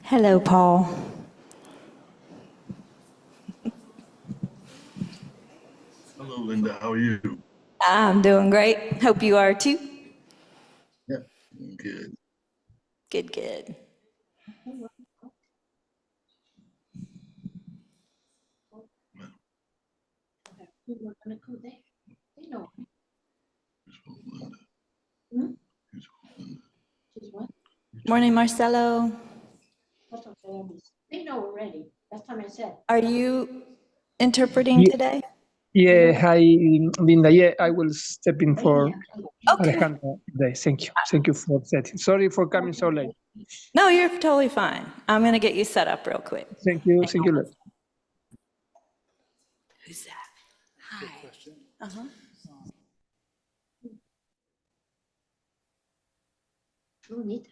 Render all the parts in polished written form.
Hello, Paul. Hello, Linda. How are you? I'm doing great. Hope you are too. Yeah, good. Good, good. Morning, Marcelo. They know already. Last time I said. Are you interpreting today? Yeah, hi, Linda. Yeah, I will step in for Okay. Alejandra today. Thank you. Thank you for setting. Sorry for coming so late. No, you're totally fine. I'm going to get you set up real quick. Thank you. Thank you. Who's that? Hi. Uh-huh. No need.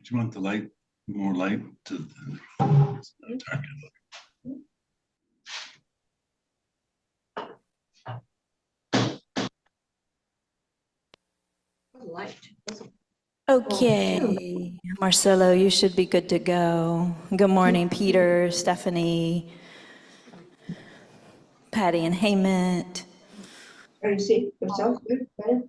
Do you want the light, more light to Light. Okay. Marcelo, you should be good to go. Good morning, Peter, Stephanie, Patty, and Hayment. Are you see yourself? Good, better.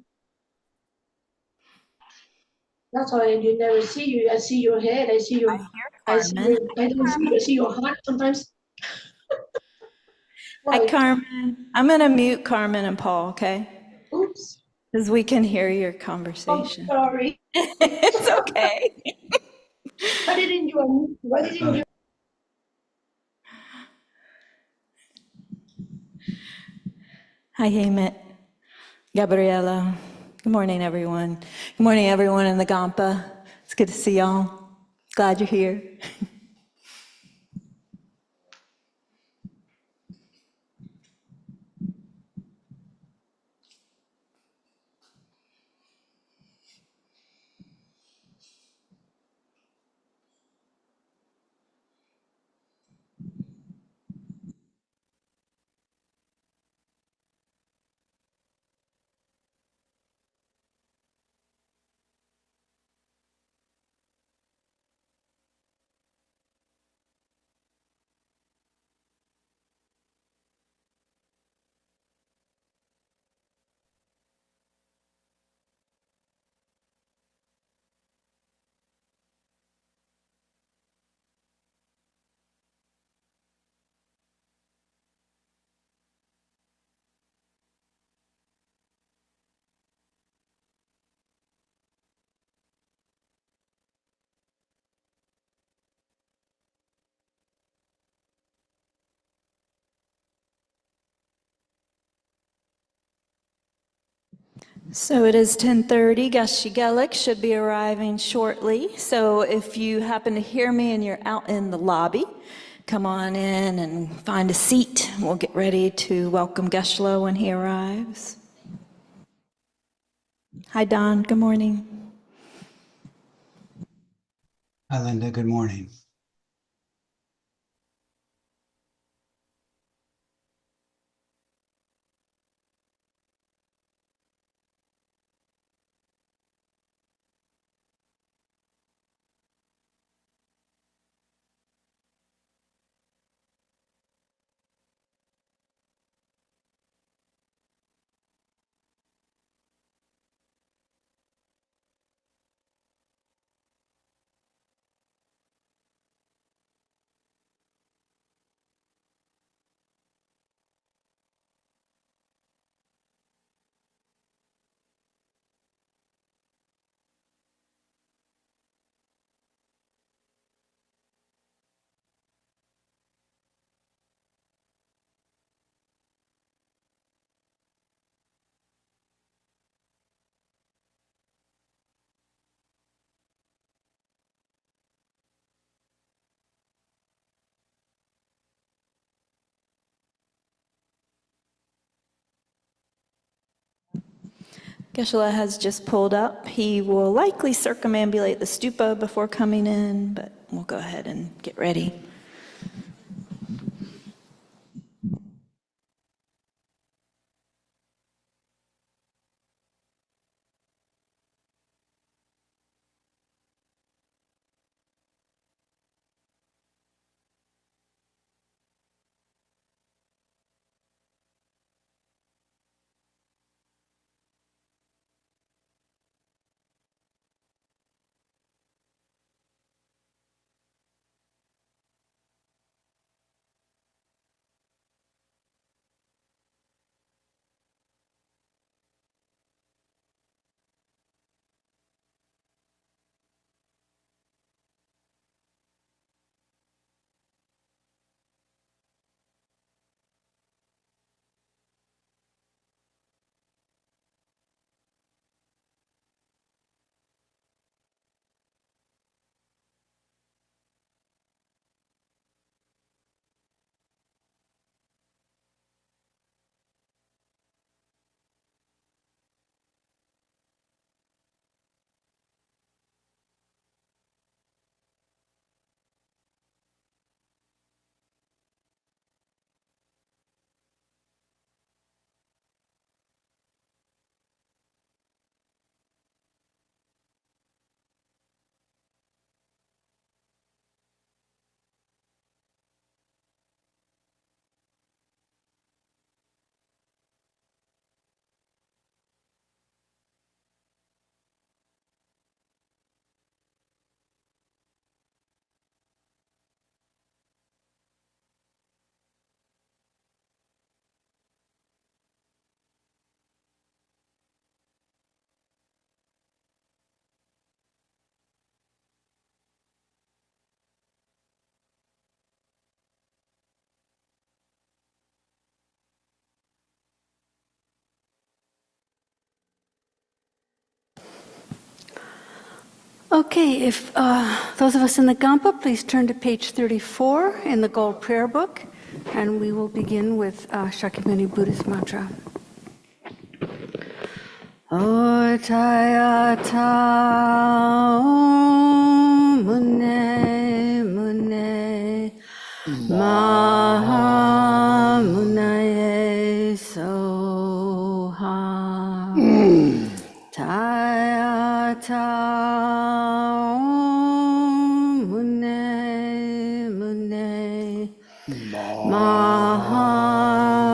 That's why you never see you. I see your head. I see your. I see Carmen. your. I don't see you. I see your heart sometimes. Hi, Right. Carmen. I'm going to mute Carmen and Paul, okay? Oops. Because we can hear your I'm conversation. sorry. It's okay. Why didn't you? Why didn't you? Hi, Hamit. Gabriela. Good morning, everyone. Good morning, everyone in the Gampa. It's good to see y'all. Glad you're here. So it is 10:30. Gus Shigelik should be arriving shortly. So if you happen to hear me and you're out in the lobby, come on in and find a seat. We'll get ready to welcome Geshlo when he arrives. Hi, Don. Good morning. Hi, Linda. Good morning. Geshe-la has just pulled up. He will likely circumambulate the stupa before coming in, but we'll go ahead and get ready. Okay, if those of us in the Kadampa, please turn to page 34 in the Gold Prayer Book, and we will begin with Shakyamuni Buddhist mantra. Otayata mune mune maha munaye soha tayata mune mune maha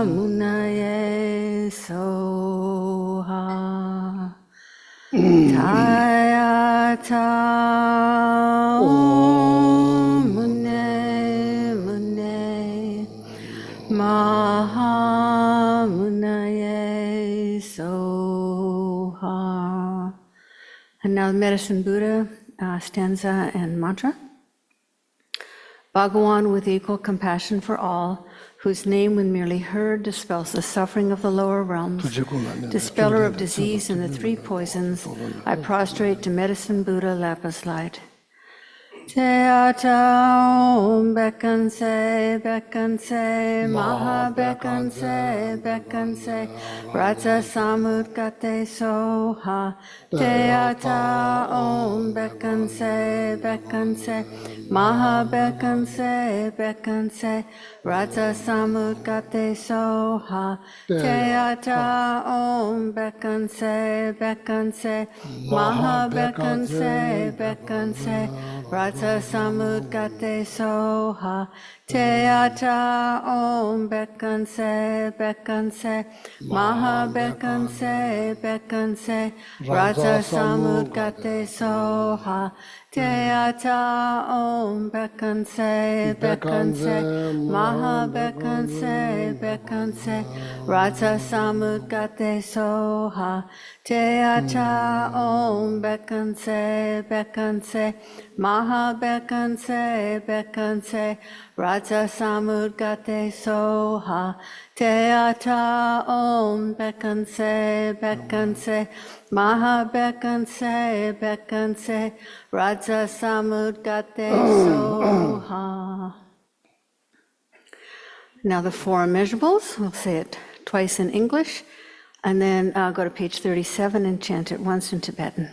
munaye soha tayata mune mune maha munaye soha. And now the Medicine Buddha stanza and mantra. Bhagawan, with equal compassion for all, whose name when merely heard dispels the suffering of the lower realms, dispeller of disease and the three poisons, I prostrate to Medicine Buddha Lapis Light. Teata Om Bekanse Bekanse Maha Bekanse Bekanse Raja Samudgate Soha Teata Om Bekanse Bekanse Maha Bekanse Bekanse Raja Samudgate Soha Teata Om Bekanse Bekanse Maha Bekanse Bekanse Raja Samudgate Soha Teata Om Bekanse Bekanse Maha Bekanse Bekanse Raja Samudgate Soha Teata Om Bekanse Bekanse Maha Bekanse Bekanse Raja Samudgate Soha Teata Om Bekanse Bekanse Maha Bekanse Bekanse Raja Samudgate Soha Teata Om Bekanse Bekanse Maha Bekanse Bekanse Raja Samudgate Soha. Now the four immeasurables, we'll say it twice in English. And then go to page 37 and chant it once in Tibetan.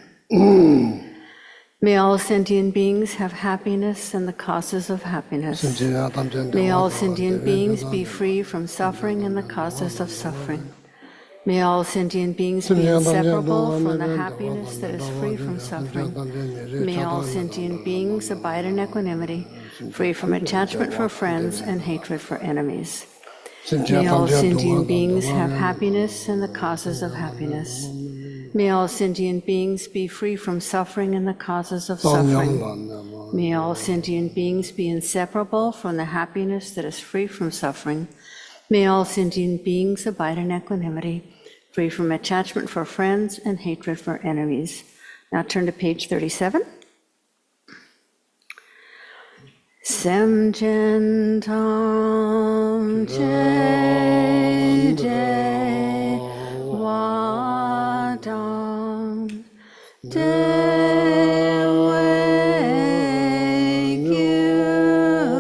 May all sentient beings have happiness and the causes of happiness. May all sentient beings be free from suffering and the causes of suffering. May all sentient beings be inseparable from the happiness that is free from suffering. May all sentient beings abide in equanimity, free from attachment for friends and hatred for enemies. May all sentient beings have happiness and the causes of happiness. May all sentient beings be free from suffering and the causes of suffering. May all sentient beings be inseparable from the happiness that is free from suffering. May all sentient beings abide in equanimity, free from attachment for friends and hatred for enemies. Now turn to page 37. Semchen Tam Je Je Wadam De Wei Gyudam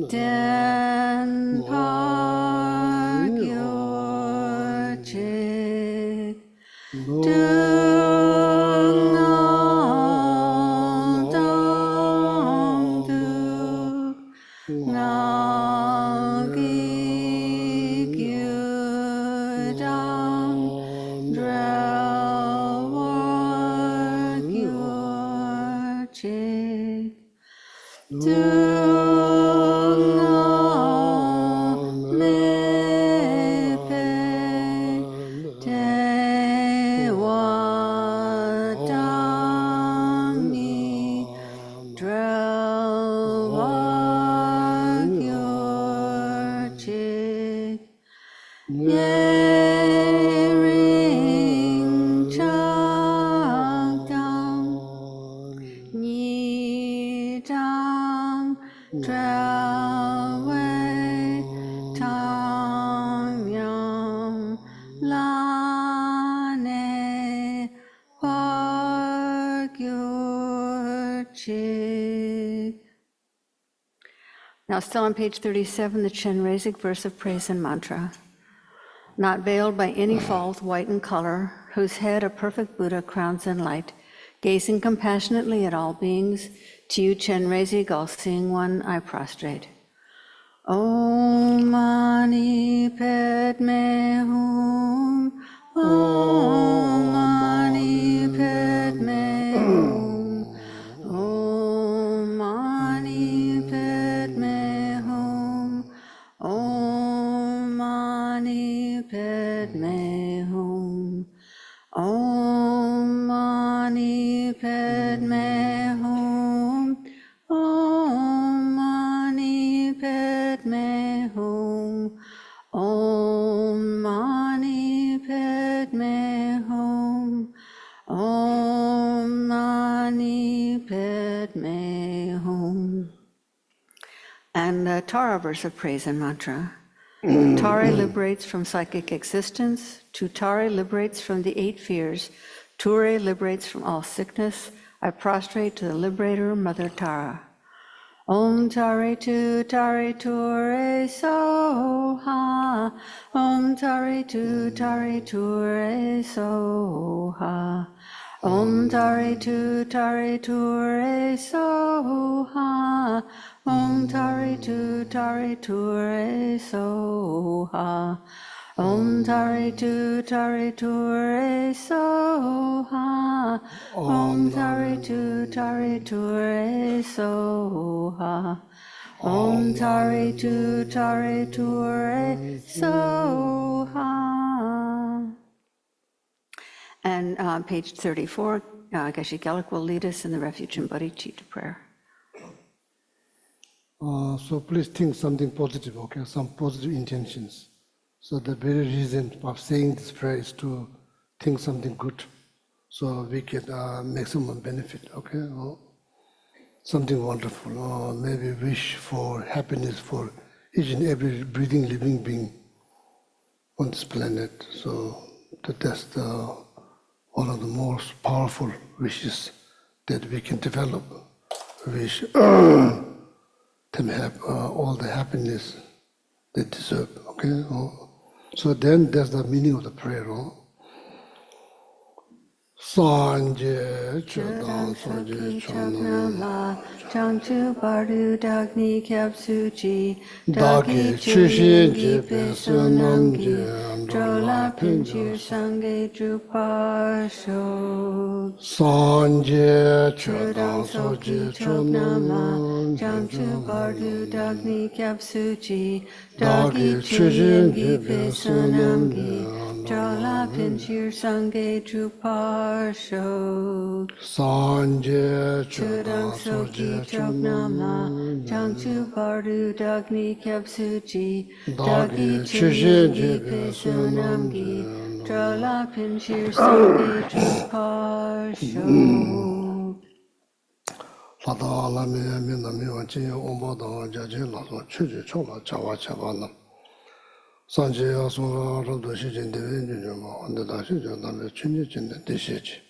Den Par Gyur Chik Now, still on page 37, the Chenrezig verse of praise and mantra. Not veiled by any fault, white in color, whose head a perfect Buddha crowns in light, gazing compassionately at all beings, to you, Chenrezig, all-seeing one, I prostrate. Om Mani Padme Hum. Om Mani Padme Hum. Om Mani Padme Hum. Om Mani Padme Hum. Om Mani Padme Hum. Om Mani Padme Hum. Om Mani Padme Hum. Om Mani Padme Hum. And the Tara verse of praise and mantra. Tare liberates from psychic existence. Tutare liberates from the 8 fears. Ture liberates from all sickness. I prostrate to the liberator, Mother Tara. Om Tare Tu Tare Ture Soha. Om Tare Tu Tare Ture Soha. Om Tare Tu Tare Ture Soha. Om Tare Tu Tare Ture Soha. Om Tare Tu Tare Ture Soha. Om Tare Tu Tare Ture Soha. Om Tare Tu Tare Ture Soha. And page 34, Geshe Gelik will lead us in the Refuge and Bodhicitta prayer. So please think something positive, okay? Some positive intentions. So the very reason of saying this prayer is to think something good, so we get maximum benefit, okay? Or something wonderful, or maybe wish for happiness for each and every breathing, living being on this planet. So that's one of the most powerful wishes that we can develop. Wish them have all the happiness they deserve, okay? So then that's the meaning of the prayer. Sanje chodang soje chonam la changchu bardu dagni kyapsuji dagi dagi chuyin chushin gi jepe sunam je pesunamgi drola pinchir sange drupasho Sanje chudang chodang soki soje choknam la chonam changchu bardu dagni kyapsuji dagi dagi chuyin chushin gi jepe sunam pesunamgi drola pinchir sange drupasho Sanje Chudang chodang soki soje choknam la changchu chonam bardu dagni kyapsuji dagi dagi chuyin chushin gi jepe sunam pesunamgi je drala pinchir sange drupasho Lada lami minna miwa chiya omba danga jajin laso chuji chola chawa chaba nam. Sanji ya sunga rabdo shi jin dewe nyunyo ma ande da shi jin dame chunji jin de de shi chi.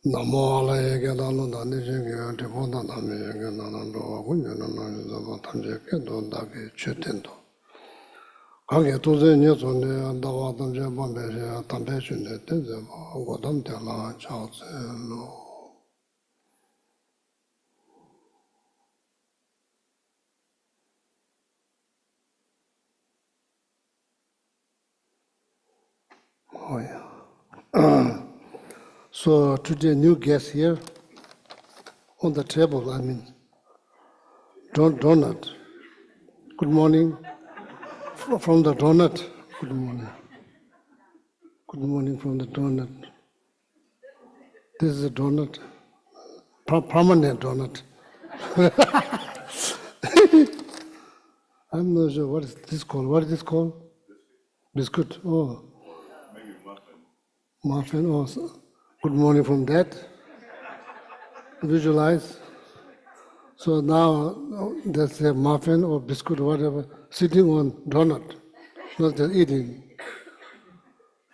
Namo ala yege dano da ni jin ge tripo da dame yege dano rowa kunyo na na yu zaba tamje ke do dagi chu tendo. Kage toze nye zonde dawa tamje bambe shi tampe chunde tenze ma godam te la chao tse lo. Oh yeah. So today new guest here on the table, I mean, donut. Good morning. From the donut. Good morning. Good morning from the donut. This is a donut. Permanent donut. I'm not sure what is this called. What is this called? Biscuit. Oh. Muffin. Oh. Good morning from that. Visualize. So now there's a muffin or biscuit or whatever sitting on donut, not just eating.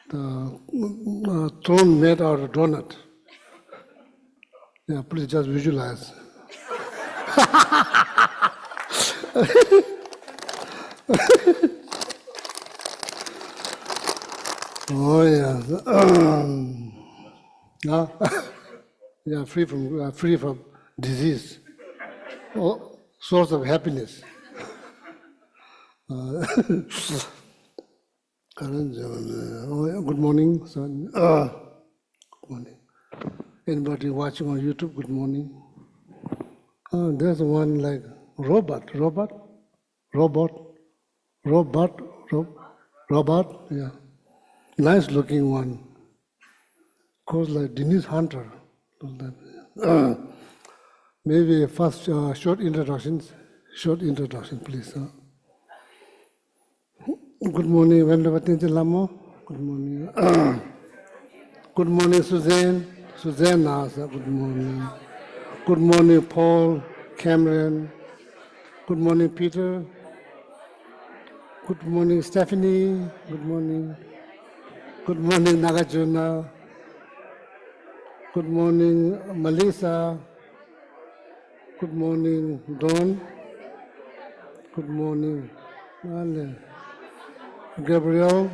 The throne made out of donut. Yeah, please just visualize. Oh yeah. Yeah, yeah, free from disease. Oh, source of happiness. Good morning, son. Good morning. Anybody watching on YouTube? Good morning. There's one like robot. Yeah, nice looking one. Goes like Denise Hunter. Maybe first short introduction, please. Good morning, Wendabatinti Lamo. Good morning. Good morning, Suzanne. Suzanne Nasa, good morning. Good morning, Paul, Cameron. Good morning, Peter. Good morning, Stephanie. Good morning. Good morning, Nagarjuna. Good morning, Melissa. Good morning, Don. Good morning, Ale. Gabriel.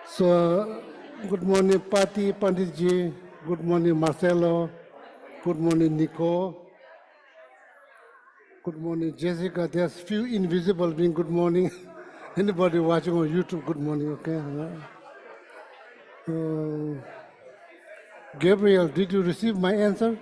So, good morning, Pati Panditji. Good morning, Marcelo. Good morning, Nico. Good morning, Jessica. There's few invisible being good morning. Anybody watching on YouTube, good morning, okay? Gabriel, did you receive my answer?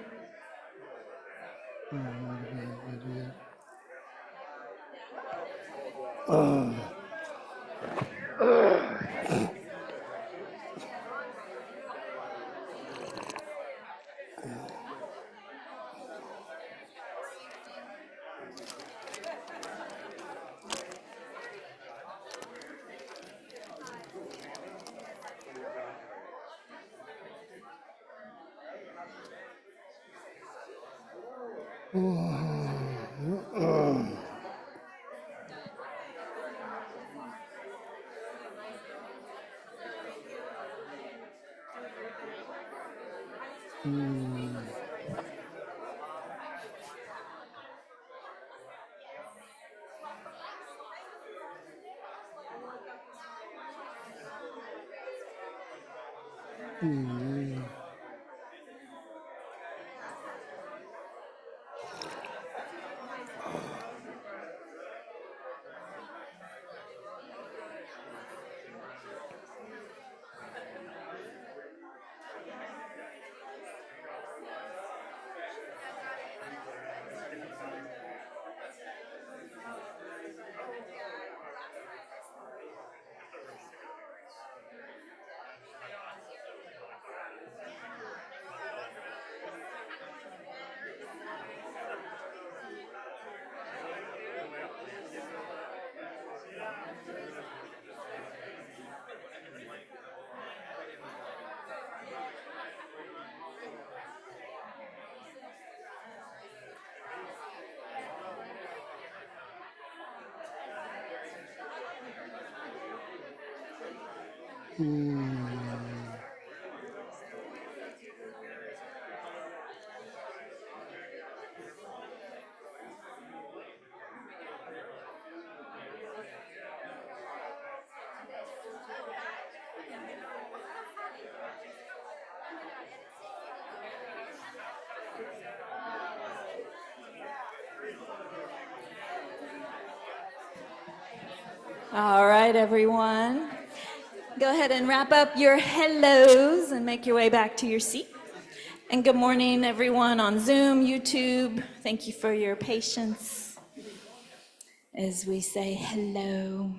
All right, everyone. Go ahead and wrap up your hellos and make your way back to your seat. And good morning, everyone on Zoom, YouTube. Thank you for your patience as we say hello.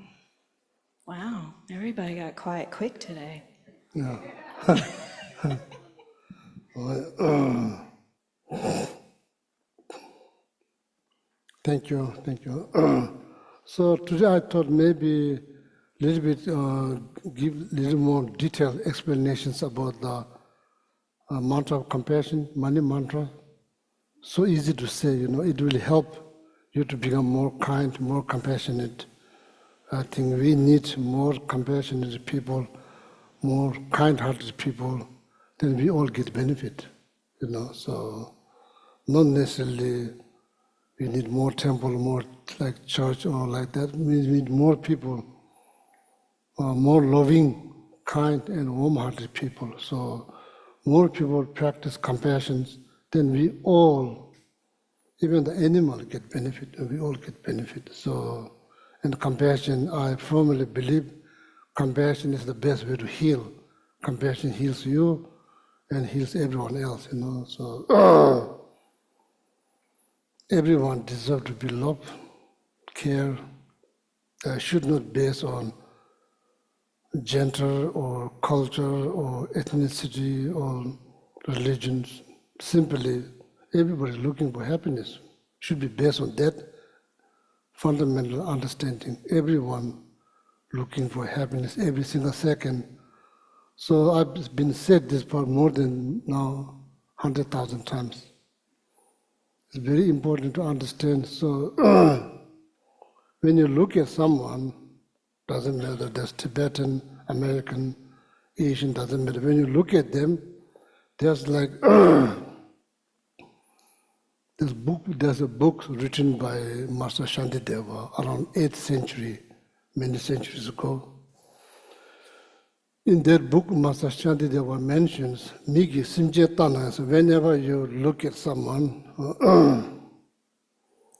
Wow, everybody got quiet quick today. Yeah. Thank you, thank you. So today I thought maybe a little bit give a little more detailed explanations about the mantra of compassion, money mantra. So easy to say, it will help you to become more kind, more compassionate. I think we need more compassionate people, more kind-hearted people, then we all get benefit, So not necessarily we need more temple, more like church or like that. We need more people, more loving, kind, and warm-hearted people. So more people practice compassion, then we all, even the animal get benefit, we all get benefit. So, and compassion, I firmly believe compassion is the best way to heal. Compassion heals you and heals everyone else, So everyone deserves to be loved, care. Should not base on gender or culture or ethnicity or religions. Simply, everybody looking for happiness should be based on that fundamental understanding. Everyone looking for happiness every single second. So I've been said this for more than now 100,000 times. It's very important to understand. So when you look at someone, doesn't matter that's Tibetan, American, Asian, doesn't matter. When you look at them, there's like there's a book written by Master Shantideva around 8th century, many centuries ago. In that book, Master Shantideva mentions, Migi Simjetana, so whenever you look at someone,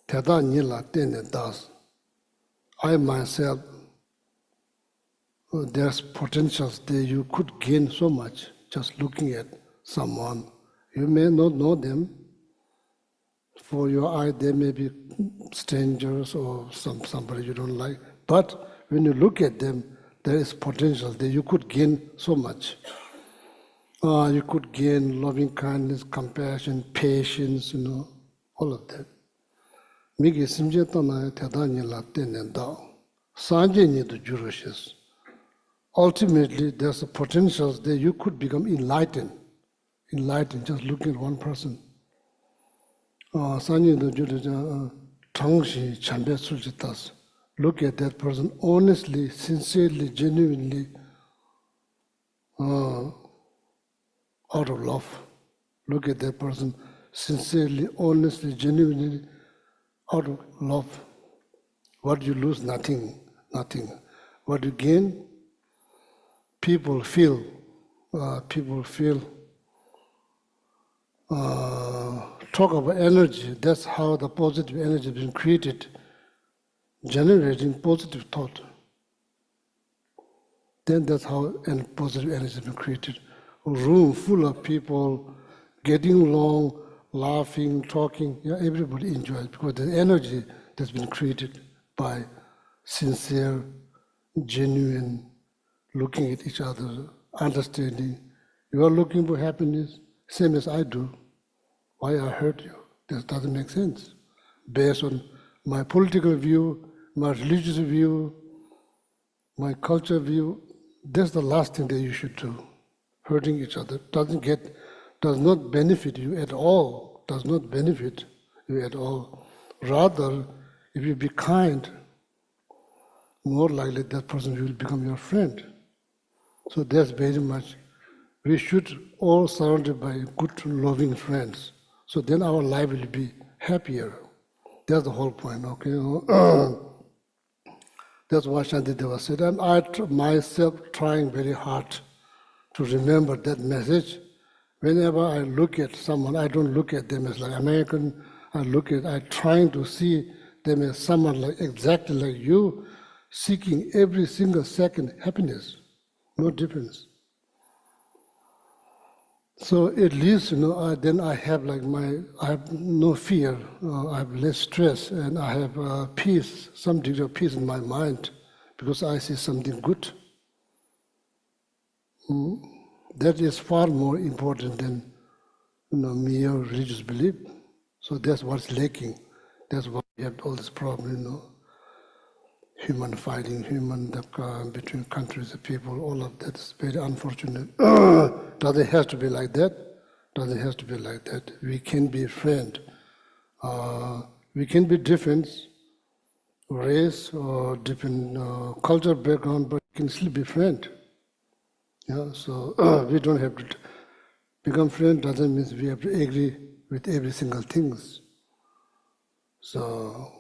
Teda Nila Tene Das, I myself, there's potentials there. You could gain so much just looking at someone. You may not know them. For your eye, they may be strangers or somebody you don't like. But when you look at them, there is potential there. You could gain so much. You could gain loving kindness, compassion, patience, all of that. Migi simjetana tedani la tenenda. Sanje ni to juroshes. Ultimately, there's a potential that you could become enlightened just looking at one person. Look at that person honestly, sincerely, genuinely, out of love. Look at that person sincerely, honestly, genuinely, out of love. What you lose? Nothing. What you gain? People feel people feel, talk about energy. That's how the positive energy has been created, generating positive thought. Then that's how positive energy has been created. A room full of people getting along, laughing, talking. Yeah, everybody enjoys because the energy that's been created by sincere, genuine, looking at each other, understanding. You are looking for happiness, same as I do. Why I hurt you? That doesn't make sense. Based on my political view, my religious view, my culture view, that's the last thing that you should do. Hurting each other does not benefit you at all, does not benefit you at all. Rather, if you be kind, more likely that person will become your friend. So that's very much, we should all surrounded by good, loving friends. So then our life will be happier. That's the whole point, okay? That's what Shantideva said. And I myself trying very hard to remember that message. Whenever I look at someone, I don't look at them as like American. I trying to see them as someone like exactly like you, seeking every single second happiness, no difference. So at least, then I have like I have no fear, I have less stress, and I have peace, some degree of peace in my mind, because I see something good. That is far more important than mere religious belief. So that's what's lacking. That's why we have all this problem, human fighting, between countries and people, all of that is very unfortunate. Does it have to be like that? Does it have to be like that? We can be friends. We can be different race or different cultural background, but we can still be friends. Yeah, so we don't have to become friends. Doesn't mean we have to agree with every single things. So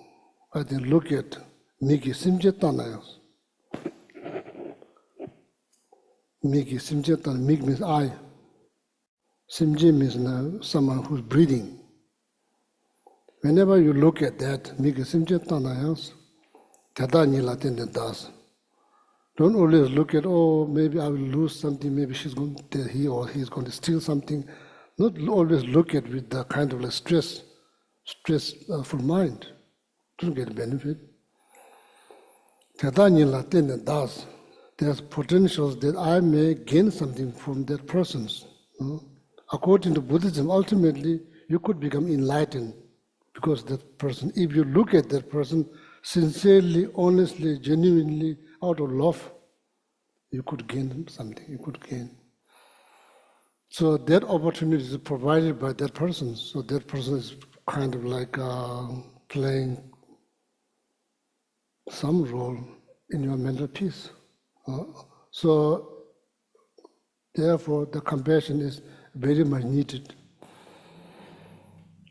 I think look at Miki Simchetana. Miki Simchetana. Mik means I. Simje means someone who's breathing. Whenever you look at that, Miki Simchetana, Tada Nila Tende Das. Don't always look at, maybe I will lose something, maybe he or he is going to steal something. Not always look at with the kind of like stressful mind. Don't get benefit. There's potentials that I may gain something from that person. According to Buddhism, ultimately, you could become enlightened because that person, if you look at that person sincerely, honestly, genuinely, out of love, you could gain something, you could gain. So that opportunity is provided by that person. So that person is kind of like playing some role in your mental peace. So therefore, the compassion is very much needed.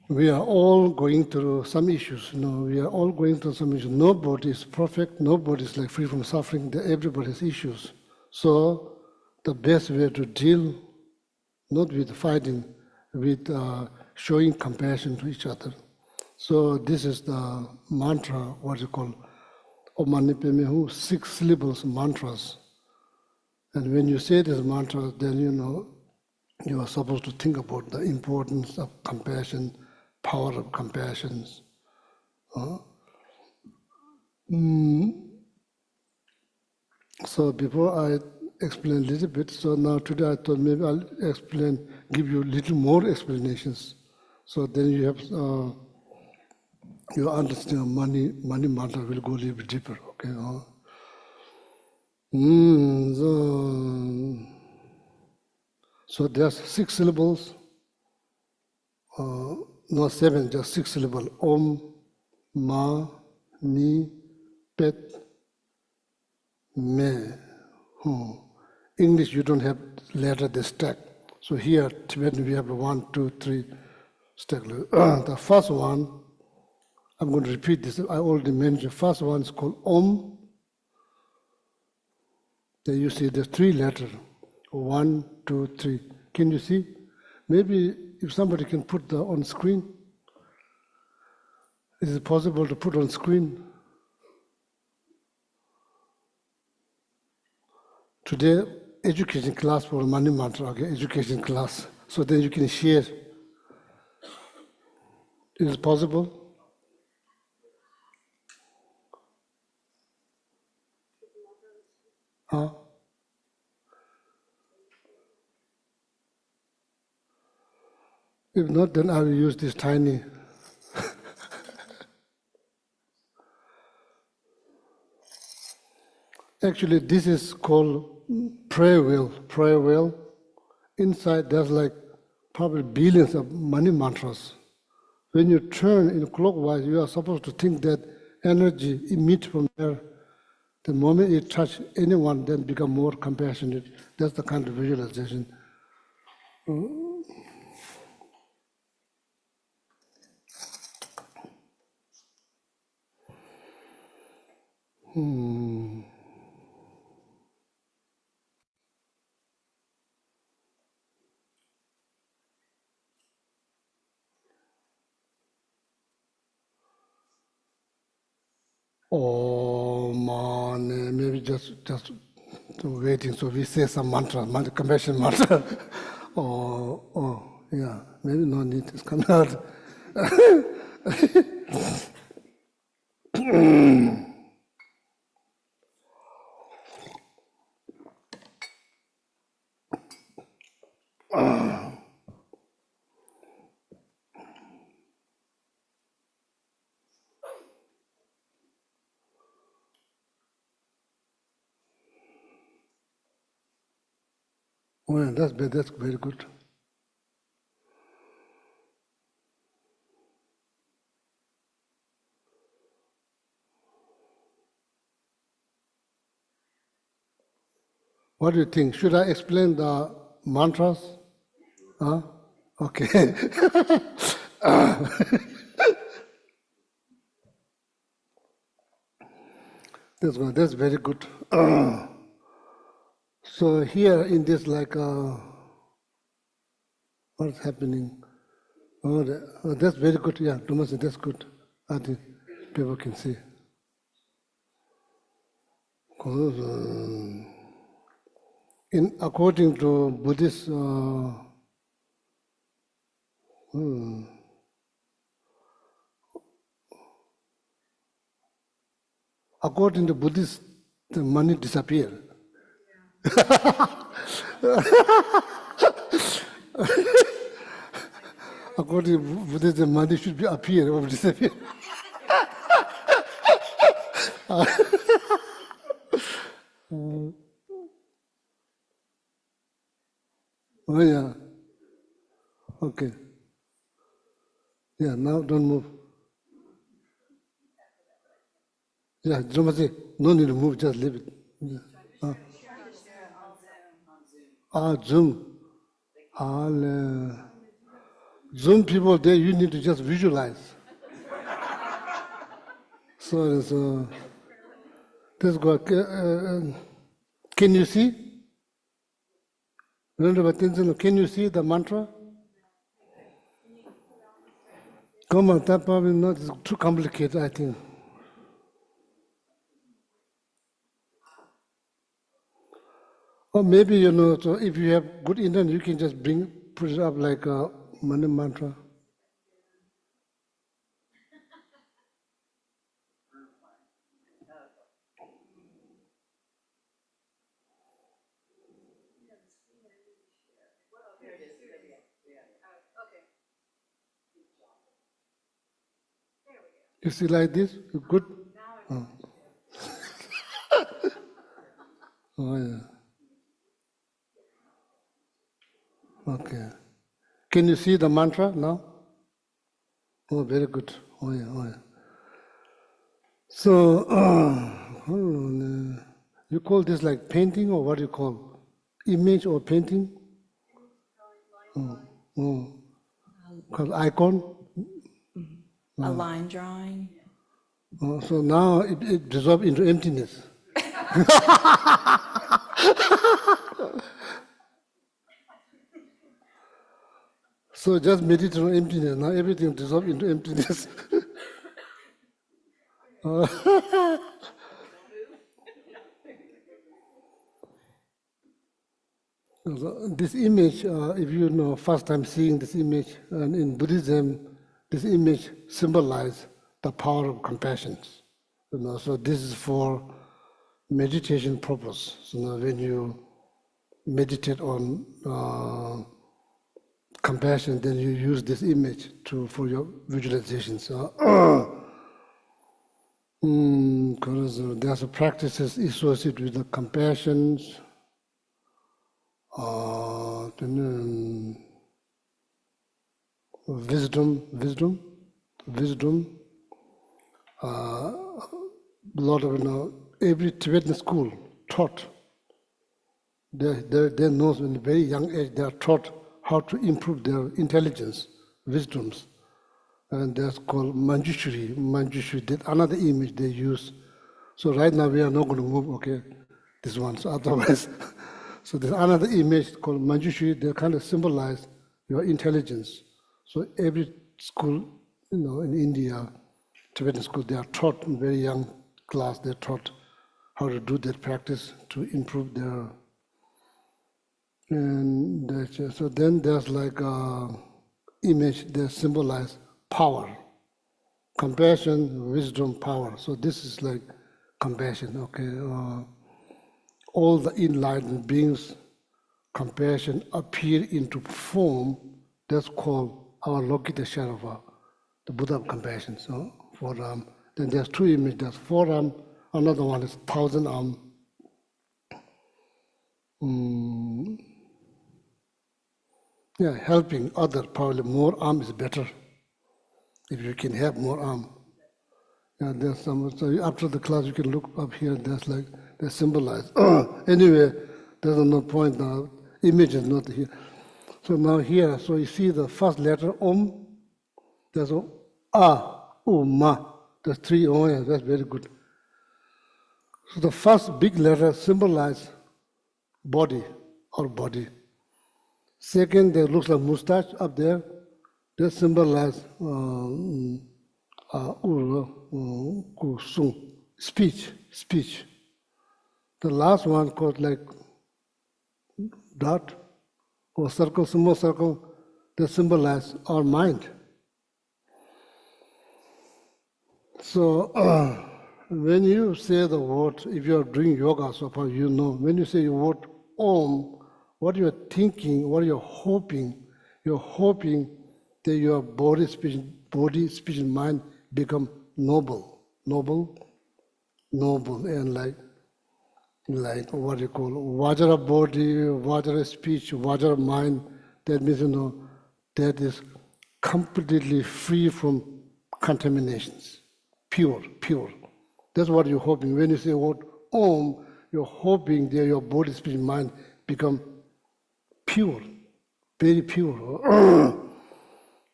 We are all going through some issues. We are all going through some issues. Nobody is perfect. Nobody is like free from suffering. Everybody has issues. So the best way to deal, not with fighting, with showing compassion to each other. So this is the mantra, what you call Om Mani Padme Hum, 6 syllables mantras. And when you say this mantra, then you are supposed to think about the importance of compassion, power of compassion. So before I explain a little bit, so now today I thought maybe I'll give you a little more explanations. So then you have, you understand money mantra will go a little bit deeper, okay? So there's 6 syllables, not 7, just 6 syllables. Om, Ma, Ni, Pet, Me, Hum. English, you don't have letter they stack. So here, Tibetan, we have 1, 2, 3 stack. The first one, I'm going to repeat this. I already mentioned. First one is called Om. Then you see the 3 letters. 1, 2, 3. Can you see? Maybe if somebody can put on screen. Is it possible to put on screen? Today, education class for Mani Mantra, okay, education class. So then you can share. Is it possible? Huh? If not, then I will use this tiny. Actually, this is called prayer wheel. Prayer wheel. Inside, there's like probably billions of Mani mantras. When you turn in clockwise, you are supposed to think that energy emits from there. The moment you touch anyone, then become more compassionate. That's the kind of visualization. Oh man, maybe just waiting. So we say some mantra, compassion mantra. Oh, yeah. Maybe no need. It's coming out. Oh, yeah, that's very good. What do you think? Should I explain the mantras? Huh? Okay. That's very good. So here in this, like, what's happening? Oh, that's very good. Yeah, Thomas, that's good. I think people can see. 'Cause, according to Buddhist, according to Buddhist, the money disappear. According to Buddhist, the money should be appear or disappear. Oh yeah. Okay. Yeah, now don't move. Yeah, Dramati, no need to move, just leave it. Yeah. Zoom. Zoom people there, you need to just visualize. So let's go. Can you see? Can you see the mantra? Come on, that probably not too complicated, I think. Or maybe, so if you have good internet, you can just put it up like a Mani mantra. You see like this? You good? Oh. Oh, yeah. Okay. Can you see the mantra now? Oh, very good. Oh, yeah, oh, yeah. So, you call this like painting or what do you call? Image or painting? Called icon? A line drawing. Oh, so now it dissolves into emptiness. So just meditate on emptiness. Now everything dissolves into emptiness. So this image, if you know, first time seeing this image, and in Buddhism, this image symbolizes the power of compassion. So this is for meditation purpose. So now when you meditate on compassion, then you use this image for your visualization. So there's a practices associated with the compassion. Wisdom. A lot of every Tibetan school taught. They know in a very young age they are taught how to improve their intelligence, wisdoms, and that's called Manjushri. Manjushri did another image they use. So right now we are not going to move. Okay, this one. So otherwise. So there's another image called Manjushri. They kind of symbolize your intelligence. So every school, in India, Tibetan school, they are taught in very young class. They're taught how to do that practice to improve their. And so then there's like a image that symbolize power, compassion, wisdom, power. So this is like compassion. Okay. All the enlightened beings, compassion appear into form, that's called our Lokita Sharava, the Buddha of compassion. So forearm, then there's two images, there's forearm, another one is 1,000 arm. Helping other, probably more arm is better, if you can have more arm. There's some, so after the class you can look up here, there's like, they symbolize. Anyway, there's no point now, image is not here. So now here, so you see the first letter, Om, there's A, U, Ma, there's three O, yeah, that's very good. So the first big letter symbolize body, or body. Second, there looks like mustache up there, that symbolize speech. The last one called like dot or circle, small circle, that symbolize our mind. So when you say the word, if you are doing yoga so far, when you say the word Om, what you're thinking, what you're hoping that your body, speech, and mind become noble, and like what you call Vajra body, Vajra speech, Vajra mind. That means that is completely free from contaminations, pure. That's what you're hoping. When you say word Om, you're hoping that your body, speech, and mind become pure, very pure.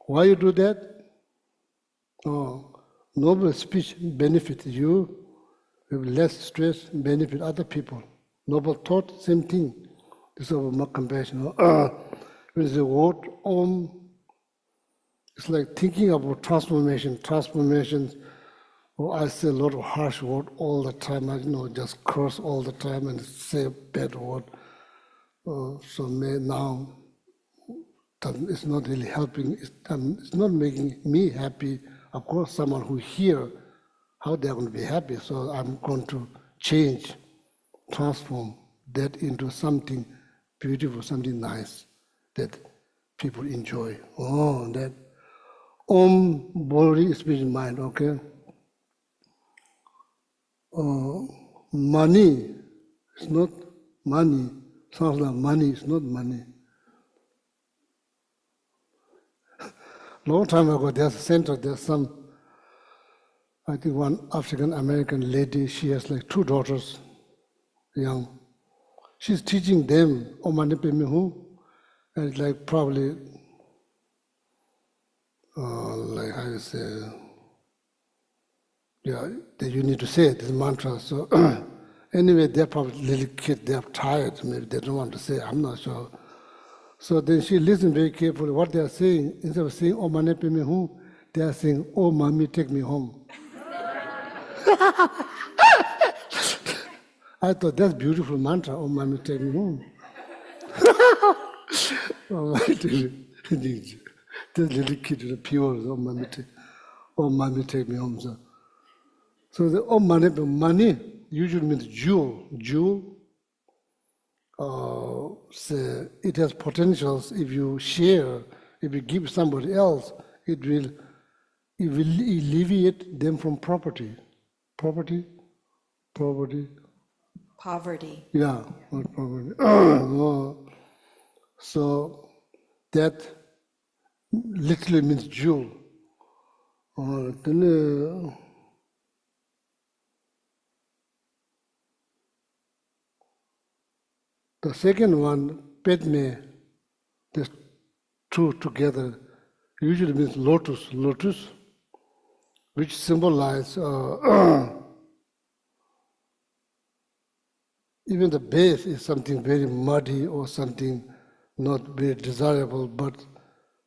Why you do that? Noble speech benefits you, with less stress, benefit other people. Noble thought, same thing. This is about compassion. When the word Om, it's like thinking about transformations. I say a lot of harsh word all the time. I just curse all the time and say a bad word. So now it's not really helping. It's not making me happy. Of course, someone who hear how they're going to be happy. So I'm going to transform that into something beautiful, something nice that people enjoy. That Om, body, speech, mind, okay? Money is not money. Sounds like money is not money. Long time ago, there's a center, there's some, I think one African-American lady, she has like 2 daughters, young. She's teaching them Omani Pemihu, and it's like probably, like how you say, that you need to say this mantra. So anyway, they're probably little kids, they're tired, maybe they don't want to say, I'm not sure. So then she listened very carefully what they are saying. Instead of saying, oh, mane pe me hu, they are saying, oh, mommy, take me home. I thought that's beautiful mantra, oh, mommy, take me home. Oh, mommy, take me. This little kid is pure, oh, mommy, take me home. So the oh, money usually means jewel. Jewel, say it has potentials. If you share, if you give somebody else, it will alleviate them from poverty. Poverty. Yeah, not poverty. So that literally means jewel. Then, the second one, Padme, the two together, usually means lotus, which symbolize even the base is something very muddy or something not very desirable, but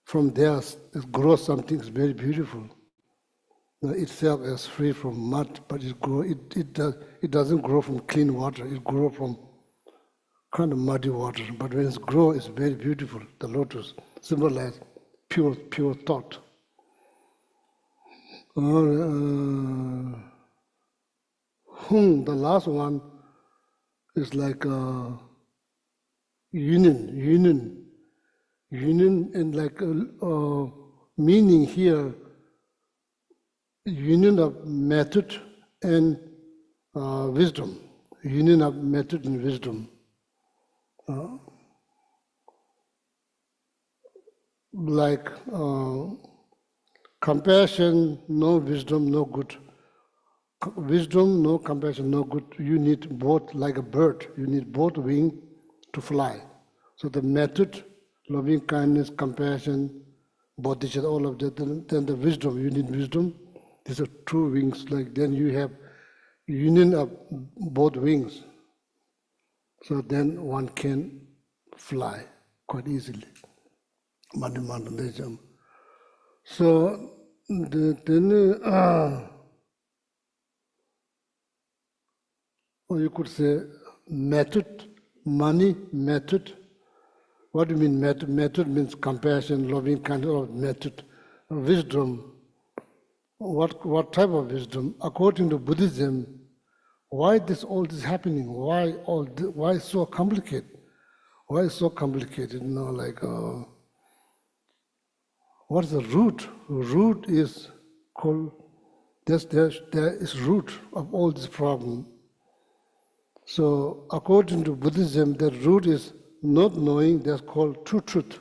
from there it grows something very beautiful. Itself is free from mud, but it doesn't grow from clean water. It grows from kind of muddy water. But when it grows, it's very beautiful. The lotus symbolizes pure thought. The last one is like union, and like meaning here, union of method and wisdom. Union of method and wisdom. Like compassion, no wisdom, no good. Wisdom, no compassion, no good. You need both, like a bird. You need both wings to fly. So the method, loving kindness, compassion, bodhicitta, all of that. Then the wisdom, you need wisdom. These are two wings. Like then you have union of both wings. So then one can fly quite easily. So then, or you could say method, money, method. What do you mean method? Method means compassion, loving kindness, or method. Wisdom. What type of wisdom? According to Buddhism, why all this happening? Why so complicated? Why so complicated? What's the root? Root is called. There is root of all this problem. So according to Buddhism, the root is not knowing. That's called true truth,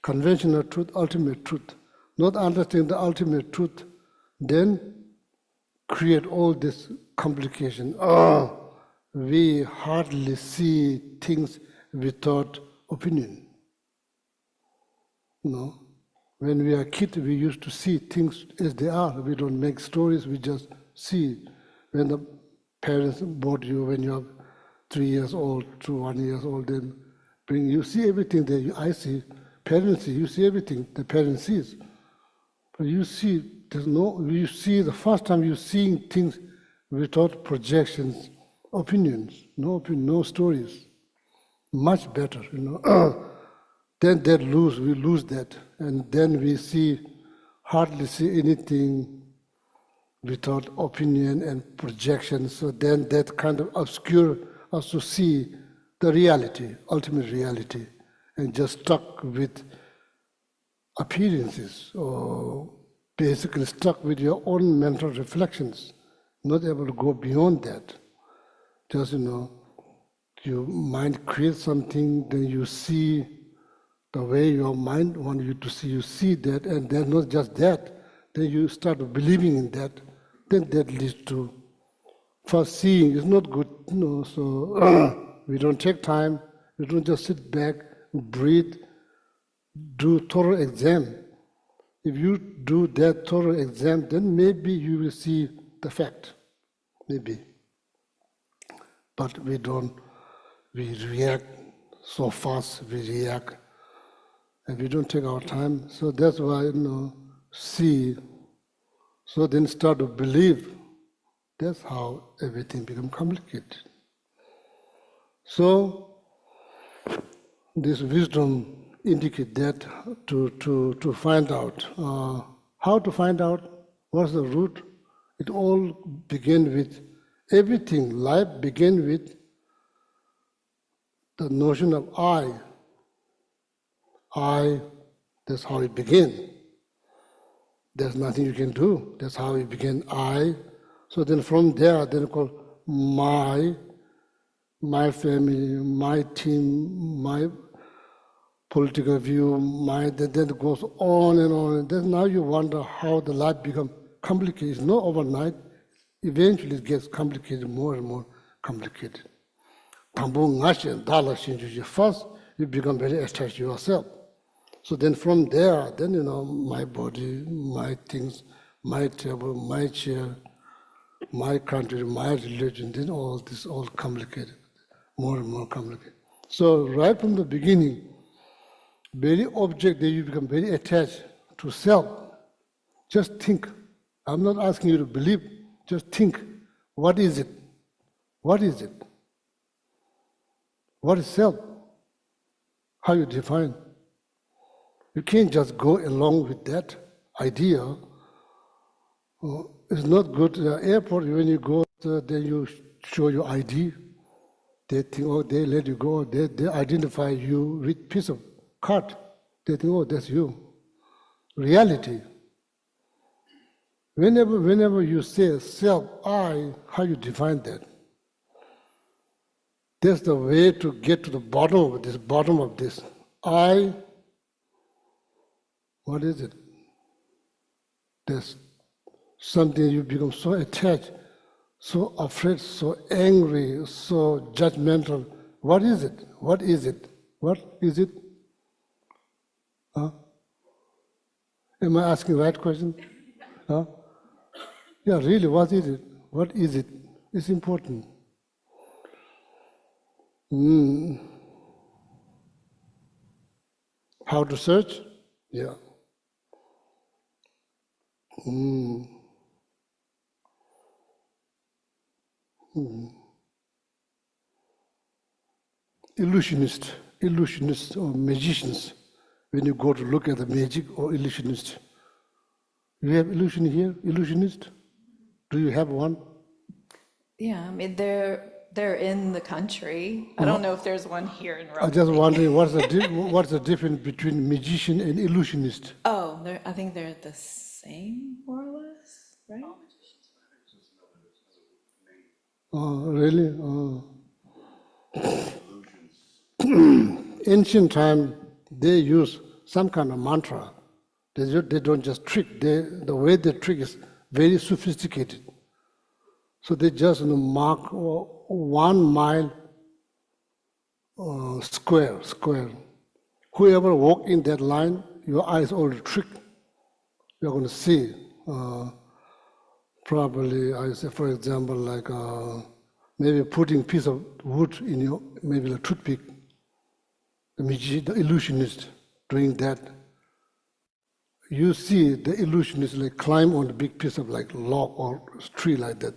conventional truth, ultimate truth. Not understanding the ultimate truth, then create all this complication. We hardly see things without opinion. When we are kids, we used to see things as they are. We don't make stories, we just see. When the parents brought you when you're 3 years old to 1 year old, then you see everything there. I see, parents see, you see everything the parent sees. But you see, you see the first time you're seeing things without projections, opinions, no stories. Much better, Then we lose that, and then we hardly see anything without opinion and projection. So then that kind of obscure us to see the reality, ultimate reality, and just stuck with appearances, or basically stuck with your own mental reflections, not able to go beyond that. Just, your mind creates something, then you see the way your mind wants you to see, you see that, and then not just that, then you start believing in that, then that leads to first seeing is not good, so we don't take time, we don't just sit back, breathe, do thorough exam. If you do that thorough exam, then maybe you will see the fact, maybe. But we react so fast, we react and we don't take our time. So that's why, see, so then start to believe. That's how everything becomes complicated. So this wisdom indicates that to find out. How to find out what's the root? It all begins with, everything, life begins with the notion of I. I, that's how it began. There's nothing you can do. That's how it began, I. So then from there, then called my family, my team, my political view, then it goes on and on. And then now you wonder how the life becomes complicated. It's not overnight. Eventually it gets complicated, more and more complicated. First, you become very attached to yourself. So then from there, then my body, my things, my table, my chair, my country, my religion, then all this all complicated, more and more complicated. So right from the beginning, very object that you become very attached to self. Just think. I'm not asking you to believe. Just think. What is it? What is it? What is self? How you define? You can't just go along with that idea. It's not good. Airport, when you go, then you show your ID. They think, oh, they let you go. They identify you with piece of card. They think, oh, that's you. Reality. Whenever you say self, I, how you define that? That's the way to get to the bottom of this. I, what is it? There's something you become so attached, so afraid, so angry, so judgmental. What is it? What is it? What is it? Huh? Am I asking the right question? Huh? Yeah, really, what is it? What is it? It's important. How to search? Yeah. Illusionists or magicians, when you go to look at the magic or illusionist. You have illusion here, illusionist? Do you have one? Yeah, I mean, they're in the country. I don't know if there's one here in Rome. I'm just wondering what's the difference between magician and illusionist? Oh, I think they're the same, more or less, right? Oh, really? Ancient time, they use some kind of mantra. They don't just trick. The way they trick is very sophisticated. So they just mark 1 mile square. Whoever walk in that line, your eyes already tricked. You're going to see. Probably, I say, for example, like maybe putting piece of wood in your, maybe a toothpick. The illusionist doing that. You see the illusionist like climb on a big piece of like log or tree like that.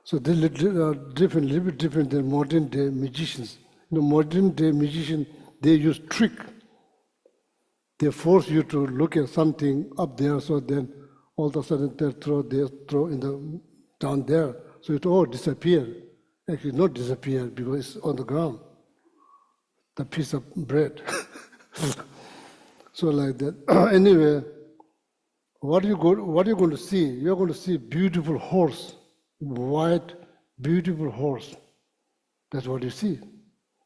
So they're little bit different than modern day magicians. Modern day magicians, they use trick. They force you to look at something up there, so then all of a sudden they throw in down there. So it all disappear. Actually not disappear because it's on the ground. The piece of bread. So like that. Anyway, what are you going to see? You're going to see beautiful horse, white, beautiful horse. That's what you see.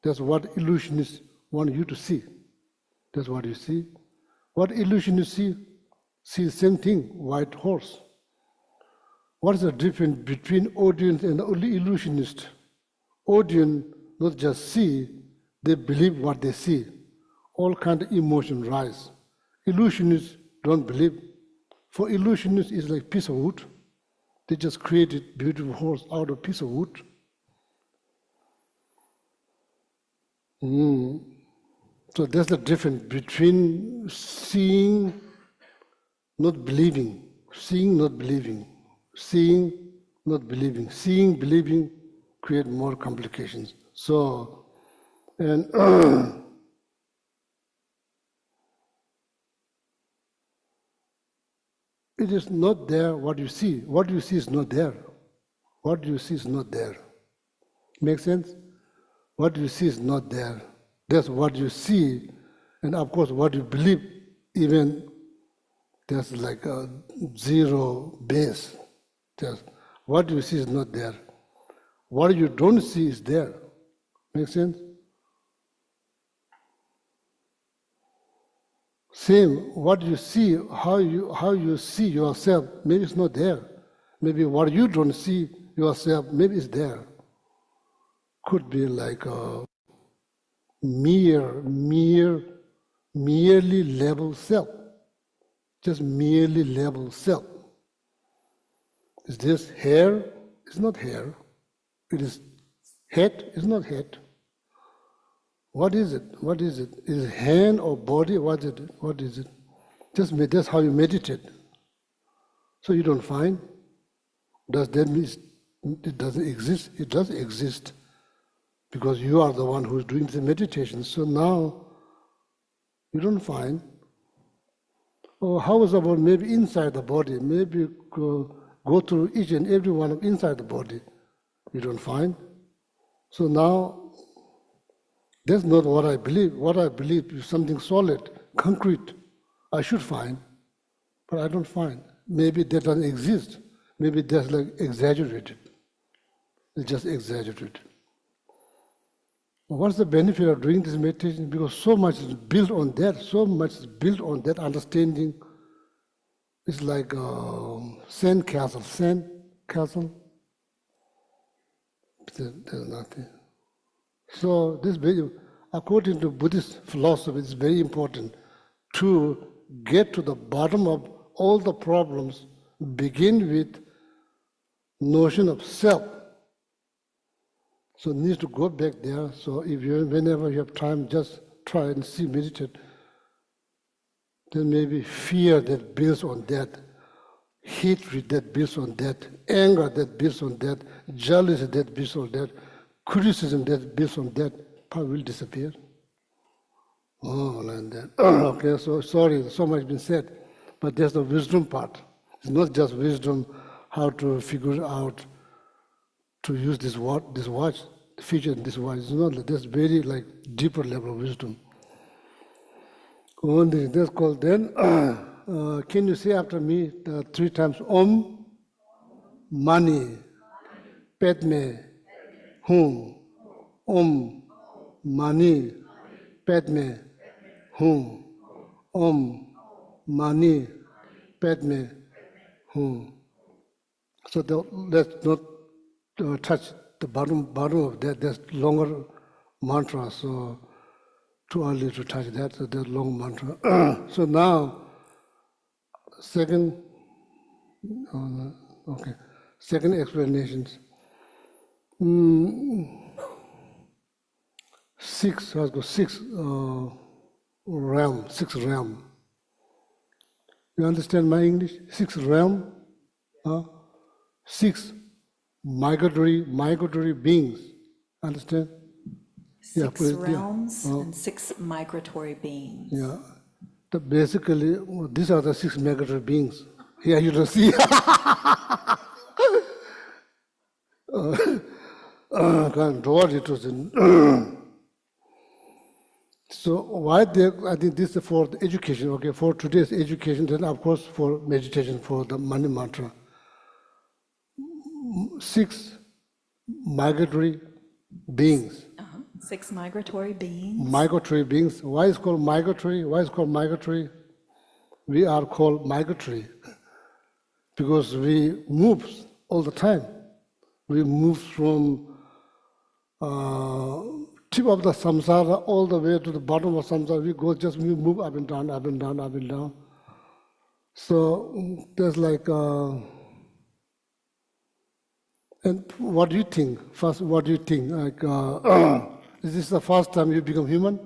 That's what illusionists want you to see. That's what you see. What illusionists see the same thing, white horse. What is the difference between audience and illusionist? Audience not just see, they believe what they see. All kind of emotion rise. Illusionists don't believe. For illusionists, it's like piece of wood. They just created beautiful horse out of piece of wood. So there's the difference between seeing, not believing, seeing, not believing, seeing, not believing. Seeing, believing create more complications. So, and it is not there what you see. What you see is not there. What you see is not there. Make sense? What you see is not there. That's what you see. And of course, what you believe, even there's like a zero base. Just what you see is not there. What you don't see is there. Make sense? Same, what you see, how you see yourself, maybe it's not there. Maybe what you don't see yourself, maybe it's there. Could be like a merely level self. Just merely level self. Is this hair? It's not hair. It is head? It's not head. What is it? What is it? Is it hand or body? What is it? What is it? That's how you meditate. So you don't find. Does that mean it doesn't exist? It does exist because you are the one who's doing the meditation. So now you don't find. Or how is about maybe inside the body? Maybe go through each and every one of inside the body. You don't find. So now that's not what I believe. What I believe is something solid, concrete. I should find, but I don't find. Maybe that doesn't exist. Maybe that's like exaggerated. It's just exaggerated. What's the benefit of doing this meditation? Because so much is built on that, so much is built on that understanding. It's like sand castle. There's nothing. So this, according to Buddhist philosophy, it's very important to get to the bottom of all the problems. Begin with notion of self. So needs to go back there. So if whenever you have time, just try and see, meditate. Then maybe fear that builds on that, hatred that builds on that, anger that builds on that, jealousy that builds on that, criticism that builds on that, probably will disappear. Oh, like that. Okay, so sorry, so much been said, but there's the wisdom part. It's not just wisdom, how to figure out to use this watch, the feature in this watch. It's not like that's very like deeper level of wisdom. One thing that's called then. Can you say after me 3 times? Om, Mani, Padme, Hum. Om, Mani, Padme, Hum. Om, Mani, Padme, Hum. So let's not touch the bottom of that. There's longer mantra, so too early to touch that. So there's long mantra. So now, second explanations. 6 has got 6 realm. You understand my English? 6 realm, 6 migratory beings. Understand? 6 realms and 6 migratory beings. Yeah. Basically, these are the 6 migratory beings. Here you don't see. So why I think this is for the education, okay, for today's education, then of course for meditation, for the Mani Mantra. 6 migratory beings. 6 migratory beings. Migratory beings. Why is it called migratory? Why is it called migratory? We are called migratory because we move all the time. We move from tip of the samsara all the way to the bottom of samsara. We move up and down, up and down, up and down. So there's like, and what do you think? First, what do you think? Like, is this the first time you become human?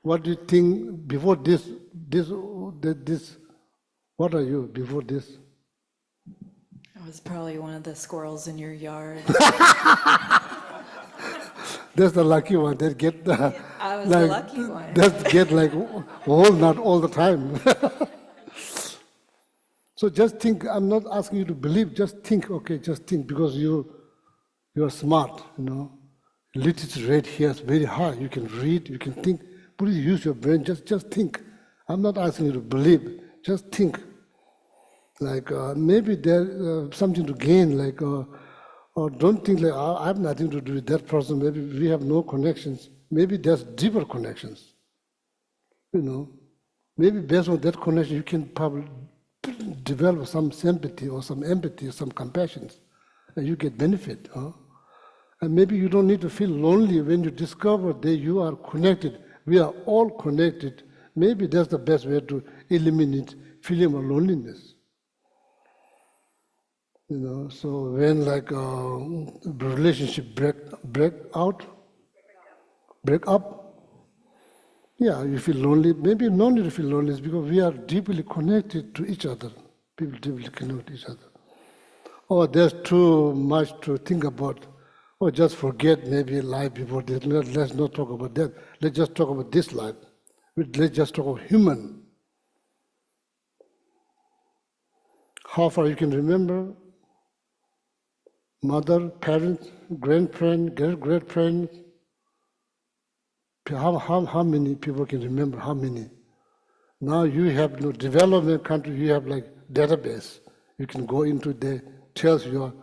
what do you think before this, what are you before this? I was probably one of the squirrels in your yard. That's the lucky one that get the, I was the lucky one. that get like walnut all the time. So just think, I'm not asking you to believe, just think, okay, just think, because you are smart, you know. Literature rate here is very high. You can read, you can think. Please use your brain, just think. I'm not asking you to believe, just think. Like maybe there's something to gain, like, or don't think like, I have nothing to do with that person, maybe we have no connections. Maybe there's deeper connections, you know. Maybe based on that connection, you can probably develop some sympathy or some empathy or some compassion, and you get benefit. Huh? And maybe you don't need to feel lonely when you discover that you are connected. We are all connected. Maybe that's the best way to eliminate feeling of loneliness. You know, so when like relationship break up, yeah, you feel lonely. Maybe no need to feel lonely, it's because we are deeply connected to each other. People deeply connect to each other. Or there's too much to think about. Or just forget maybe life before this. Let's not talk about that. Let's just talk about this life. Let's just talk about human. How far you can remember? Mother, parents, grandparents, great-grandparents. How many people can remember? How many? Now you have no development country. You have like database. You can go into there. Tells your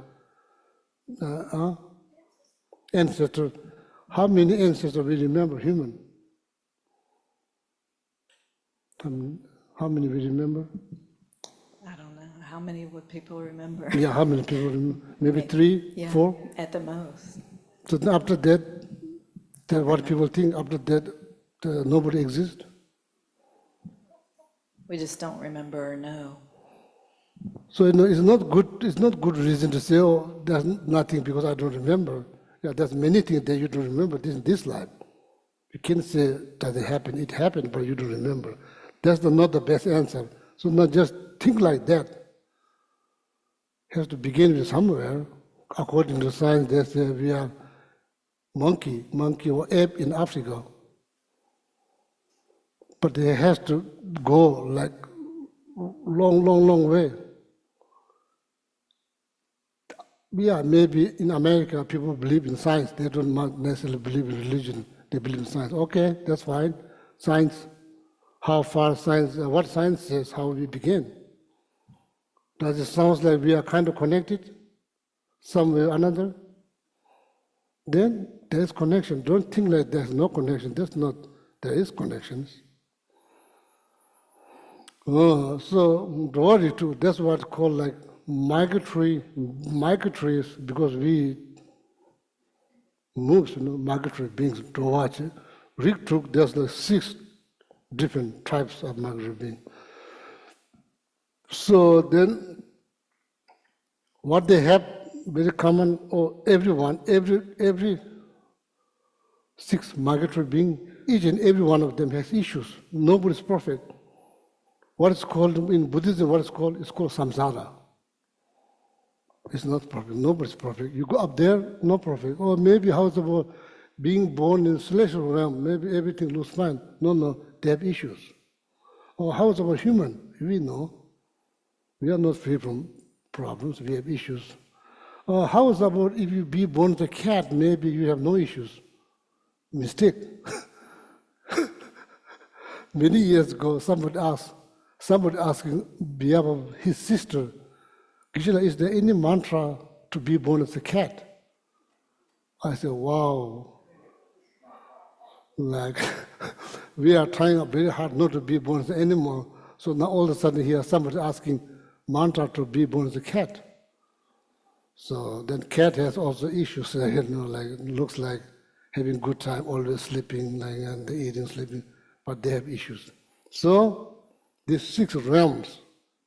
ancestor. How many ancestors will remember human? How many will remember? I don't know. How many would people remember? Yeah, how many people remember? Maybe 3, Yeah, 4? at the most. So after that, what people think, after that, nobody exists? We just don't remember or know. So you know, it's not good reason to say, oh, there's nothing because I don't remember. Yeah, there's many things that you don't remember in this life. You can't say, does it happen? It happened, but you don't remember. That's not the best answer. So not just think like that. It has to begin with somewhere. According to science, they say we are monkey or ape in Africa. But it has to go like long way. Yeah, maybe in America people believe in science. They don't necessarily believe in religion. They believe in science. Okay, that's fine. Science, how far science, what science says, how we begin. Does it sound like we are kind of connected some way or another? Then there is connection. Don't think like there's no connection. That's not, there is connections. So worry too, that's what's called like migratories, because we move, migratory beings to watch. Rick took, there's like 6 different types of migratory beings. So then what they have very common, or everyone, every 6 migratory beings, each and every one of them has issues. Nobody's perfect. What is called in Buddhism, it's called samsara. It's not perfect. Nobody's perfect. You go up there, no perfect. Or maybe how's about being born in celestial realm? Maybe everything looks fine. No, they have issues. Or how's about human? We know. We are not free from problems. We have issues. Or how's about if you be born as a cat? Maybe you have no issues. Mistake. Many years ago, somebody asking behalf of his sister, Gishila, is there any mantra to be born as a cat? I said, wow. Like, we are trying very hard not to be born as an animal. So now all of a sudden here somebody asking mantra to be born as a cat. So then cat has also issues, like looks like having good time, always sleeping, like and eating, sleeping, but they have issues. So these 6 realms,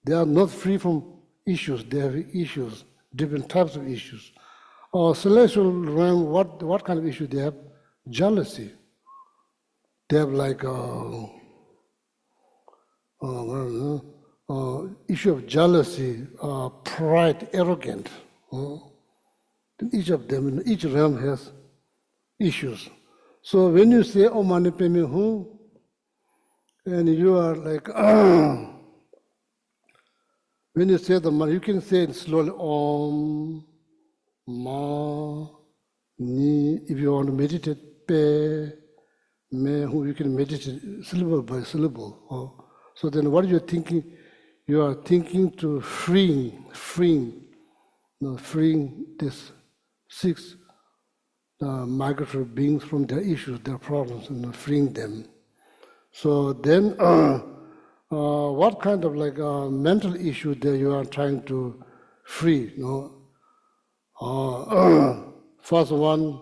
they are not free from issues. They have issues, different types of issues. Or celestial realm, what kind of issue they have? Jealousy. they have like issue of jealousy, pride, arrogant. Each of them, each realm has issues. So when you say Om Mani Padme Hum, and you are like, when you say the mantra, you can say it slowly, Om, Ma, Ni. If you want to meditate, Pe, Me, Hum, you can meditate syllable by syllable. So then what are you thinking? You are thinking to freeing this 6 migratory beings from their issues, their problems, and freeing them. So then, what kind of like mental issue that you are trying to free? First one,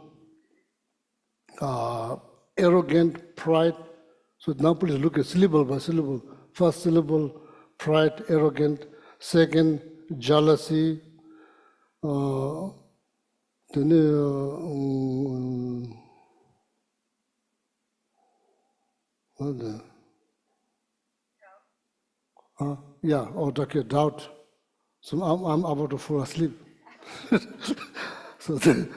arrogant, pride. So now please look at syllable by syllable. First syllable, pride, arrogant. Second, jealousy. Then okay, doubt. So I'm about to fall asleep. So then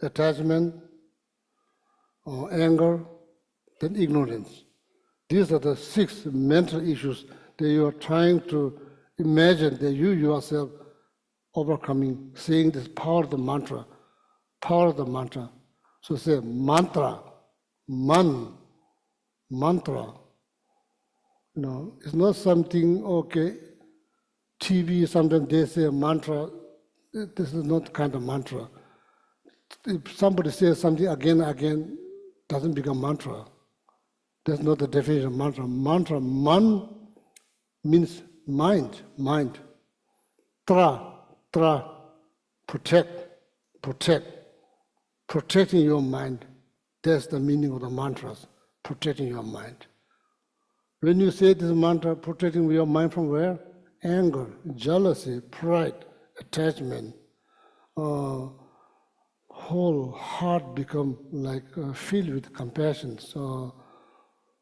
attachment, anger, then ignorance. These are the 6 mental issues that you are trying to imagine that you yourself overcoming, saying this power of the mantra. So say mantra, mantra. It's not something, okay, TV, sometimes they say mantra. This is not kind of mantra. If somebody says something again, doesn't become mantra. That's not the definition of mantra. Mantra, man means mind. Tra, protecting your mind. That's the meaning of the mantras, protecting your mind. When you say this mantra, protecting your mind from where? Anger, jealousy, pride, attachment. Whole heart become like filled with compassion,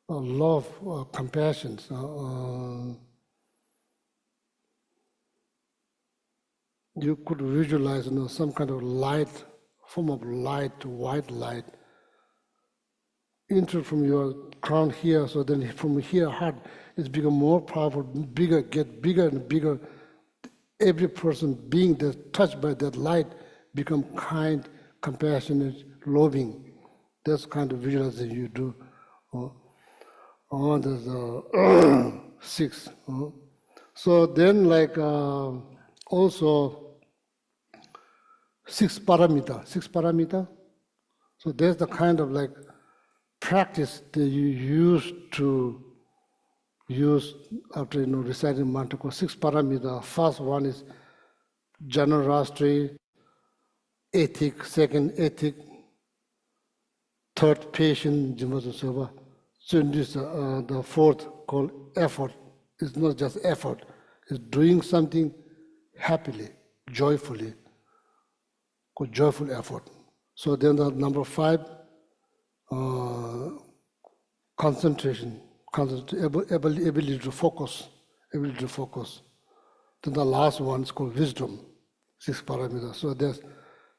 love, compassion. You could visualize, some kind of light, form of light, white light, enter from your crown here. So then from here, heart is become more powerful, bigger, get bigger and bigger. Every person being that touched by that light become kind, compassionate, loving. That's kind of visualization you do. There's 6. So then like also 6 paramita. So there's the kind of like practice that you use after reciting mantra called 6 paramita. First one is generosity, ethic, second ethic, third patient, so this the 4th called effort. It's not just effort, it's doing something happily, joyfully, called joyful effort. So then the number 5, concentration, ability to focus. Then the last one is called wisdom, 6 parameters. So there's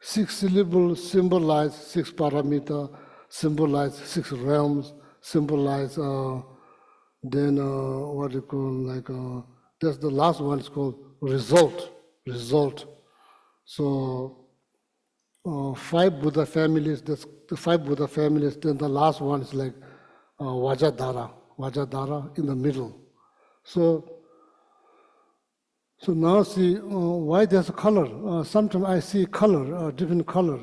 6 syllables symbolize 6 parameters, symbolize 6 realms, symbolize then what you call like that's the last one is called result. So 5 Buddha families. That's the 5 Buddha families. Then the last one is like Vajradhara in the middle. So now see why there's a color. Sometimes I see color, different color.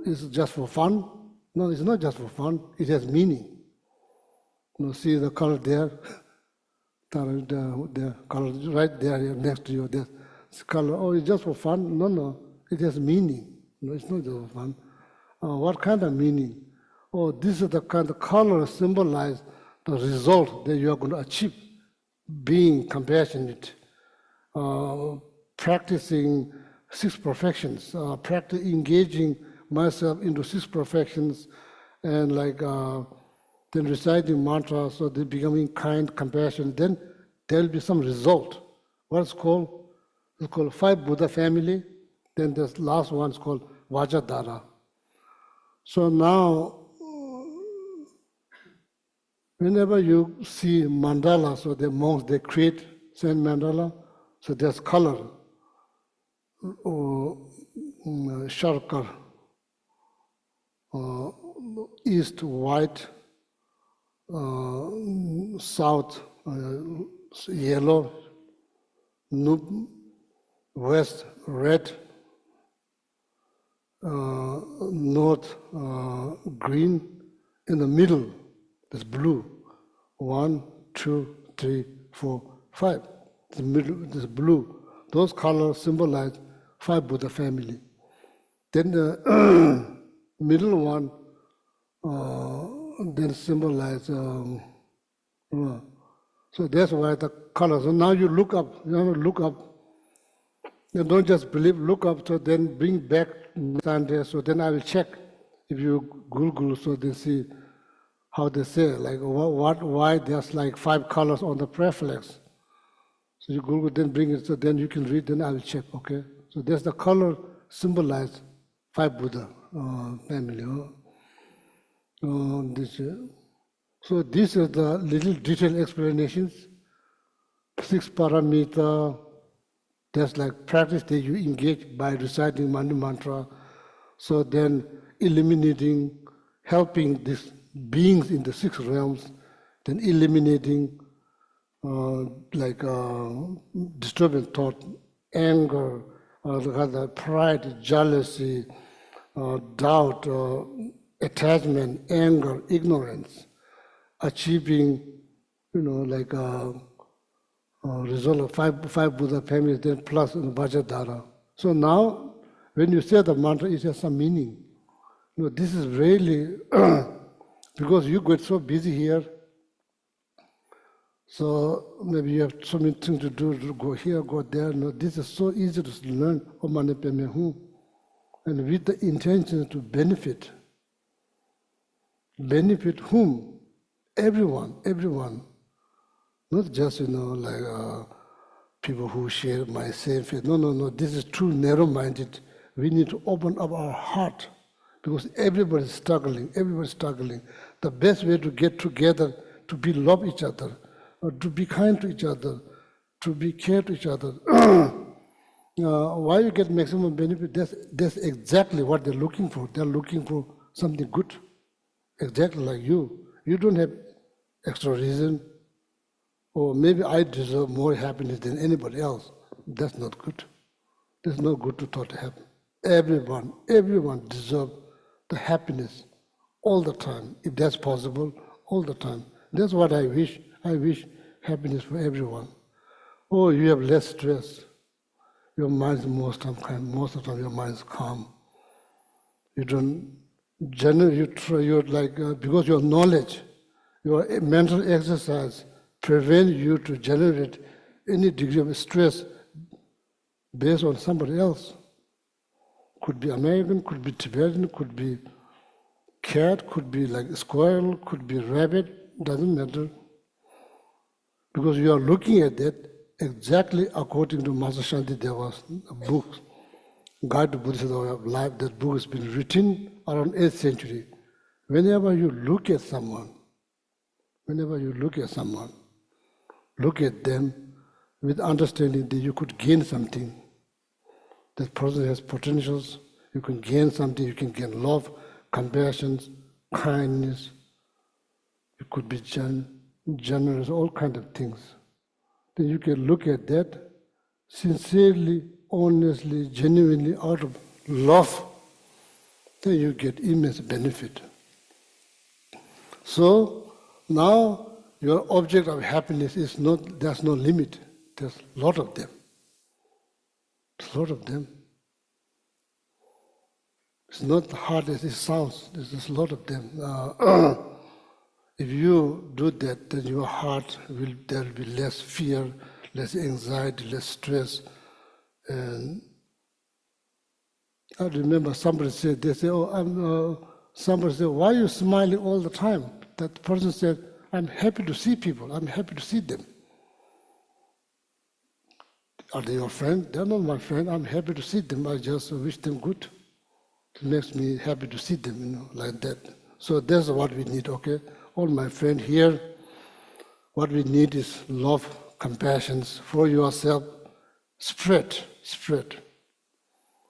Is it just for fun? No, it's not just for fun. It has meaning. See the color there, the color right there next to you. There's color. Oh, it's just for fun? No. It has meaning. No, it's not just for fun. What kind of meaning? Oh, this is the kind of color symbolize the result that you are going to achieve. Being compassionate, practicing 6 perfections, engaging myself into 6 perfections and like then reciting mantra, so they're becoming kind, compassion, then there'll be some result. What's called? It's called 5 Buddha family. Then the last one is called Vajradhara. So now, whenever you see mandala, so the monks, they create sand mandala, so there's color, sharkar, east white, south yellow, west red, north green, in the middle is blue. 1, 2, 3, 4, 5. The middle is blue. Those colors symbolize 5 Buddha family. Then the middle one then symbolize. So that's why the colors. So now you look up. You have to look up. You don't just believe. Look up. So then bring back Sunday. So then I will check if you Google. So they see how they say like why there's like 5 colors on the prefix. So you Google, then bring it. So then you can read. Then I will check. Okay. So there's the color symbolize 5 Buddha family. So these are the little detailed explanations. 6 paramita, that's like practice that you engage by reciting mantra. So then eliminating, helping these beings in the 6 realms, then eliminating disturbing thought, anger, pride, jealousy, doubt, attachment, anger, ignorance, achieving, result of five Buddha families, then plus Vajradhara. So now, when you say the mantra, it has some meaning. This is really, because you get so busy here, so maybe you have so many things to do, to go here, go there. No, this is so easy to learn, and with the intention to benefit. Benefit whom? Everyone. Not just, people who share my same faith. No. This is too narrow-minded. We need to open up our heart because everybody's struggling. The best way to get together, to be love each other, or to be kind to each other, to be care to each other. Why you get maximum benefit? That's exactly what they're looking for. They're looking for something good. Exactly like you. You don't have extra reason, or maybe I deserve more happiness than anybody else. That's not good. That's not good to thought to happen. Everyone deserves the happiness all the time, if that's possible, all the time. That's what I wish. I wish happiness for everyone. Oh, you have less stress. Your mind's most of the time your mind's calm. You don't because your knowledge, your mental exercise prevent you to generate any degree of stress based on somebody else. Could be American, could be Tibetan, could be cat, could be like squirrel, could be rabbit, doesn't matter. Because you are looking at that exactly according to Master Shantideva's book, Guide to Buddhist Way of Life. That book has been written around 8th century. Whenever you look at someone, look at them with understanding that you could gain something. That person has potentials, you can gain something, you can gain love, compassion, kindness, you could be generous, all kinds of things. Then you can look at that sincerely, honestly, genuinely, out of love, then you get immense benefit. So now your object of happiness is not, there's no limit, there's a lot of them. There's a lot of them. It's not hard as it sounds, there's a lot of them. If you do that, then your heart there will be less fear, less anxiety, less stress, and I remember somebody said, they say, somebody said, why are you smiling all the time? That person said, I'm happy to see people. I'm happy to see them. Are they your friend? They're not my friend. I'm happy to see them. I just wish them good. It makes me happy to see them, like that. So that's what we need, okay? All my friends here, what we need is love, compassion for yourself, spread.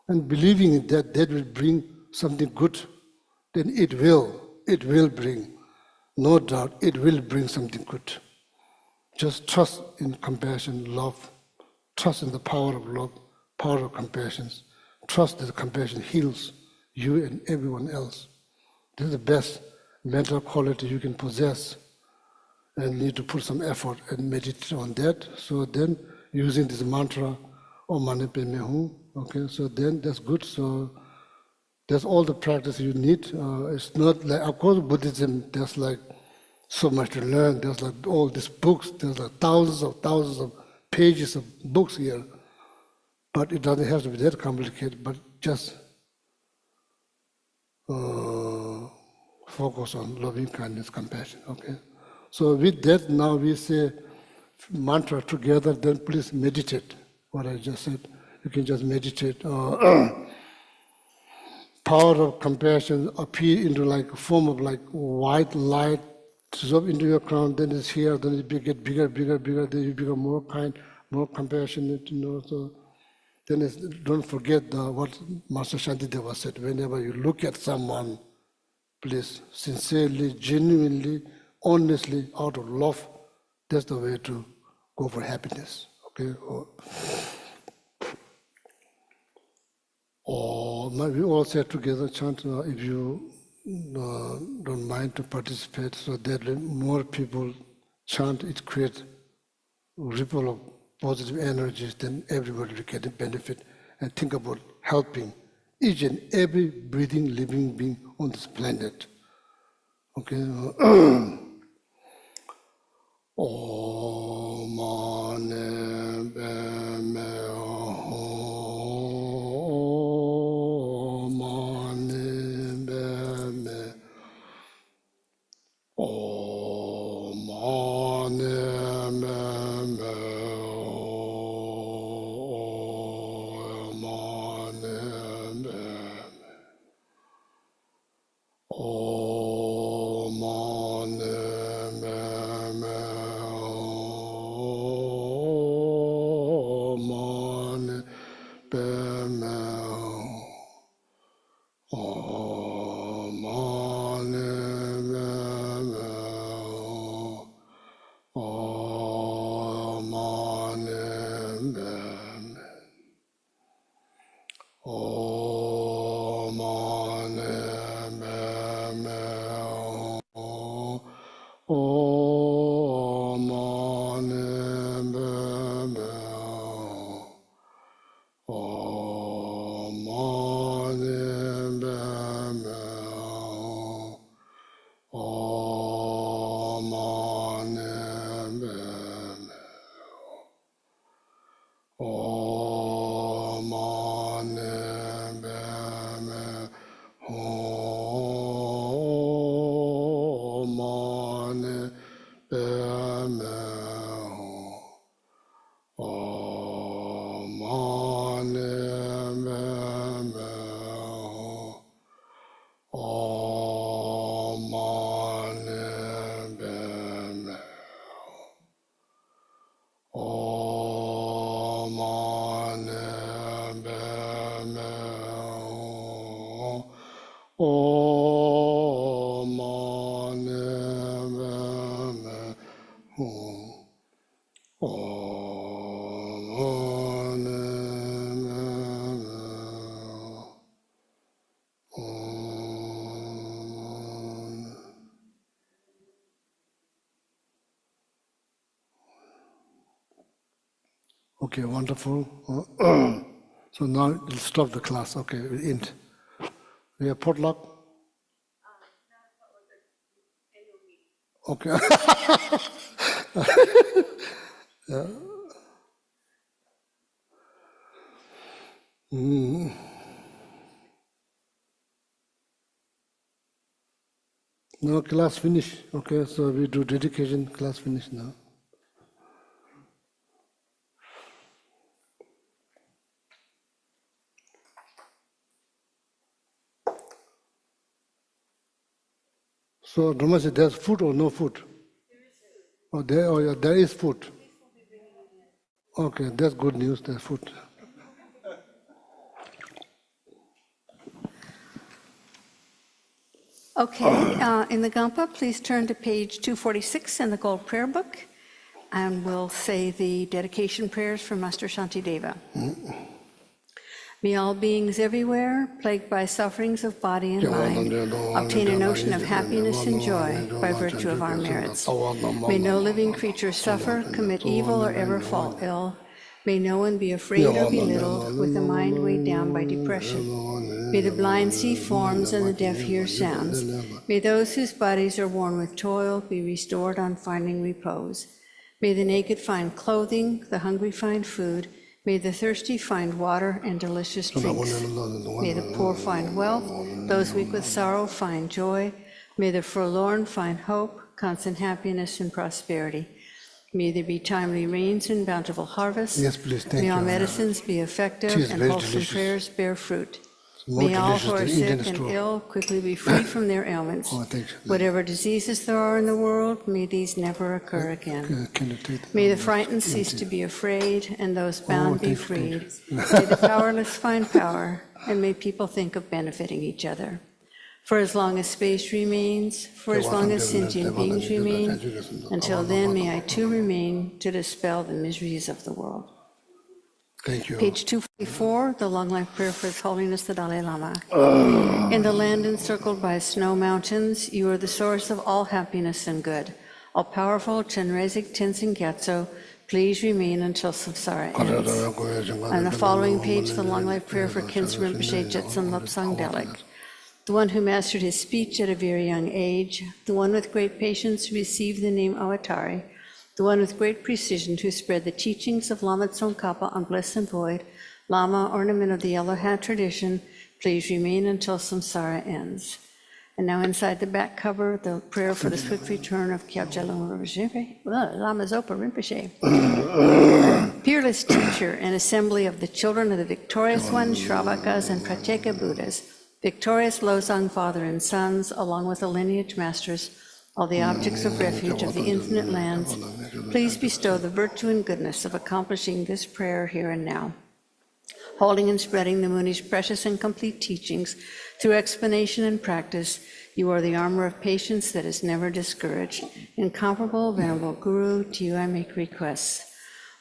And believing in that will bring something good, then it will bring, no doubt, it will bring something good. Just trust in compassion, love, trust in the power of love, power of compassion. Trust that compassion heals you and everyone else. This is the best mental quality you can possess, and need to put some effort and meditate on that. So then, using this mantra, Om Mani Padme Hum, okay, so then that's good. So that's all the practice you need. It's not like, of course, Buddhism, there's like so much to learn. There's like all these books, there's like thousands of pages of books here. But it doesn't have to be that complicated, but just focus on loving kindness, compassion, okay? So with that, now we say mantra together, then please meditate. What I just said, you can just meditate. Power of compassion appear into like a form of like white light, dissolve into your crown, then it's here, then it get bigger, then you become more kind, more compassionate, so then don't forget what Master Shantideva said, whenever you look at someone, please, sincerely, genuinely, honestly, out of love, that's the way to go for happiness, okay? Or we all say together, chant, if you don't mind to participate, so that more people chant, it creates ripple of positive energies, then everybody will get a benefit. And think about helping each and every breathing, living being on this planet. Okay? Om Mani Padme Hum, Mani Padme, Om Mani Padme Hum, Mani Padme, Om Mani Padme Hum, Mani Padme Om Mani Padme Om Mani Padme Om Mani Padme Om Mani Padme Om Mani Padme Om Mani Padme Om Mani Padme Om Mani Padme Om Mani Padme Om Mani Padme Om Mani Padme Om Mani Padme Om Mani Padme. Okay, wonderful. So now we'll stop the class. Okay, we'll end. We have potluck. Okay. Yeah. Now class finish. Okay, so we do dedication, class finish now. So, Dharmasi, there's food or no food? Oh, there is food. Okay, that's good news, there's food. Okay, in the Gampa, please turn to page 246 in the Gold Prayer Book, and we'll say the dedication prayers for Master Shantideva. May all beings everywhere, plagued by sufferings of body and mind, obtain a notion of happiness and joy by virtue of our merits. May no living creature suffer, commit evil, or ever fall ill. May no one be afraid or belittled with the mind weighed down by depression. May the blind see forms and the deaf hear sounds. May those whose bodies are worn with toil be restored on finding repose. May the naked find clothing, the hungry find food. May the thirsty find water and delicious drinks. May the poor find wealth, those weak with sorrow find joy. May the forlorn find hope, constant happiness, and prosperity. May there be timely rains and bountiful harvests. Yes, please, thank May all you. medicines be effective Tea is and very wholesome delicious. prayers bear fruit. More May all delicious who are than sick Indian and store. ill quickly be free from their ailments. Oh, thank you. Whatever diseases there are in the world, may these never occur again. Can you take that? May the frightened cease to be afraid, and those bound be thank you, freed. May the powerless find power, and may people think of benefiting each other. For as long as space remains, for as long as sentient beings remain, until then may I too remain to dispel the miseries of the world. Thank you. Page 244, the long life prayer for His Holiness the Dalai Lama. In the land encircled by snow mountains, you are the source of all happiness and good. All-powerful Chenrezig Tenzin Gyatso, please remain until samsara ends. On the following page, the long life prayer for Khyentse Rinpoche Jetsun Lobsang Delek. The one who mastered his speech at a very young age, the one with great patience who received the name Awatari, the one with great precision who spread the teachings of Lama Tsongkhapa on bliss and void, Lama, ornament of the yellow hat tradition, please remain until samsara ends. And now inside the back cover, the prayer for the swift return of Kyabje Lama Rinpoche, Lama Zopa Rinpoche. Peerless teacher and assembly of the children of the victorious ones, Shravakas and Pratyeka Buddhas, victorious Losang father and sons, along with the lineage masters, all the objects of refuge of the infinite lands, please bestow the virtue and goodness of accomplishing this prayer here and now. Holding and spreading the Muni's precious and complete teachings through explanation and practice, you are the armor of patience that is never discouraged. Incomparable, venerable Guru, to you I make requests.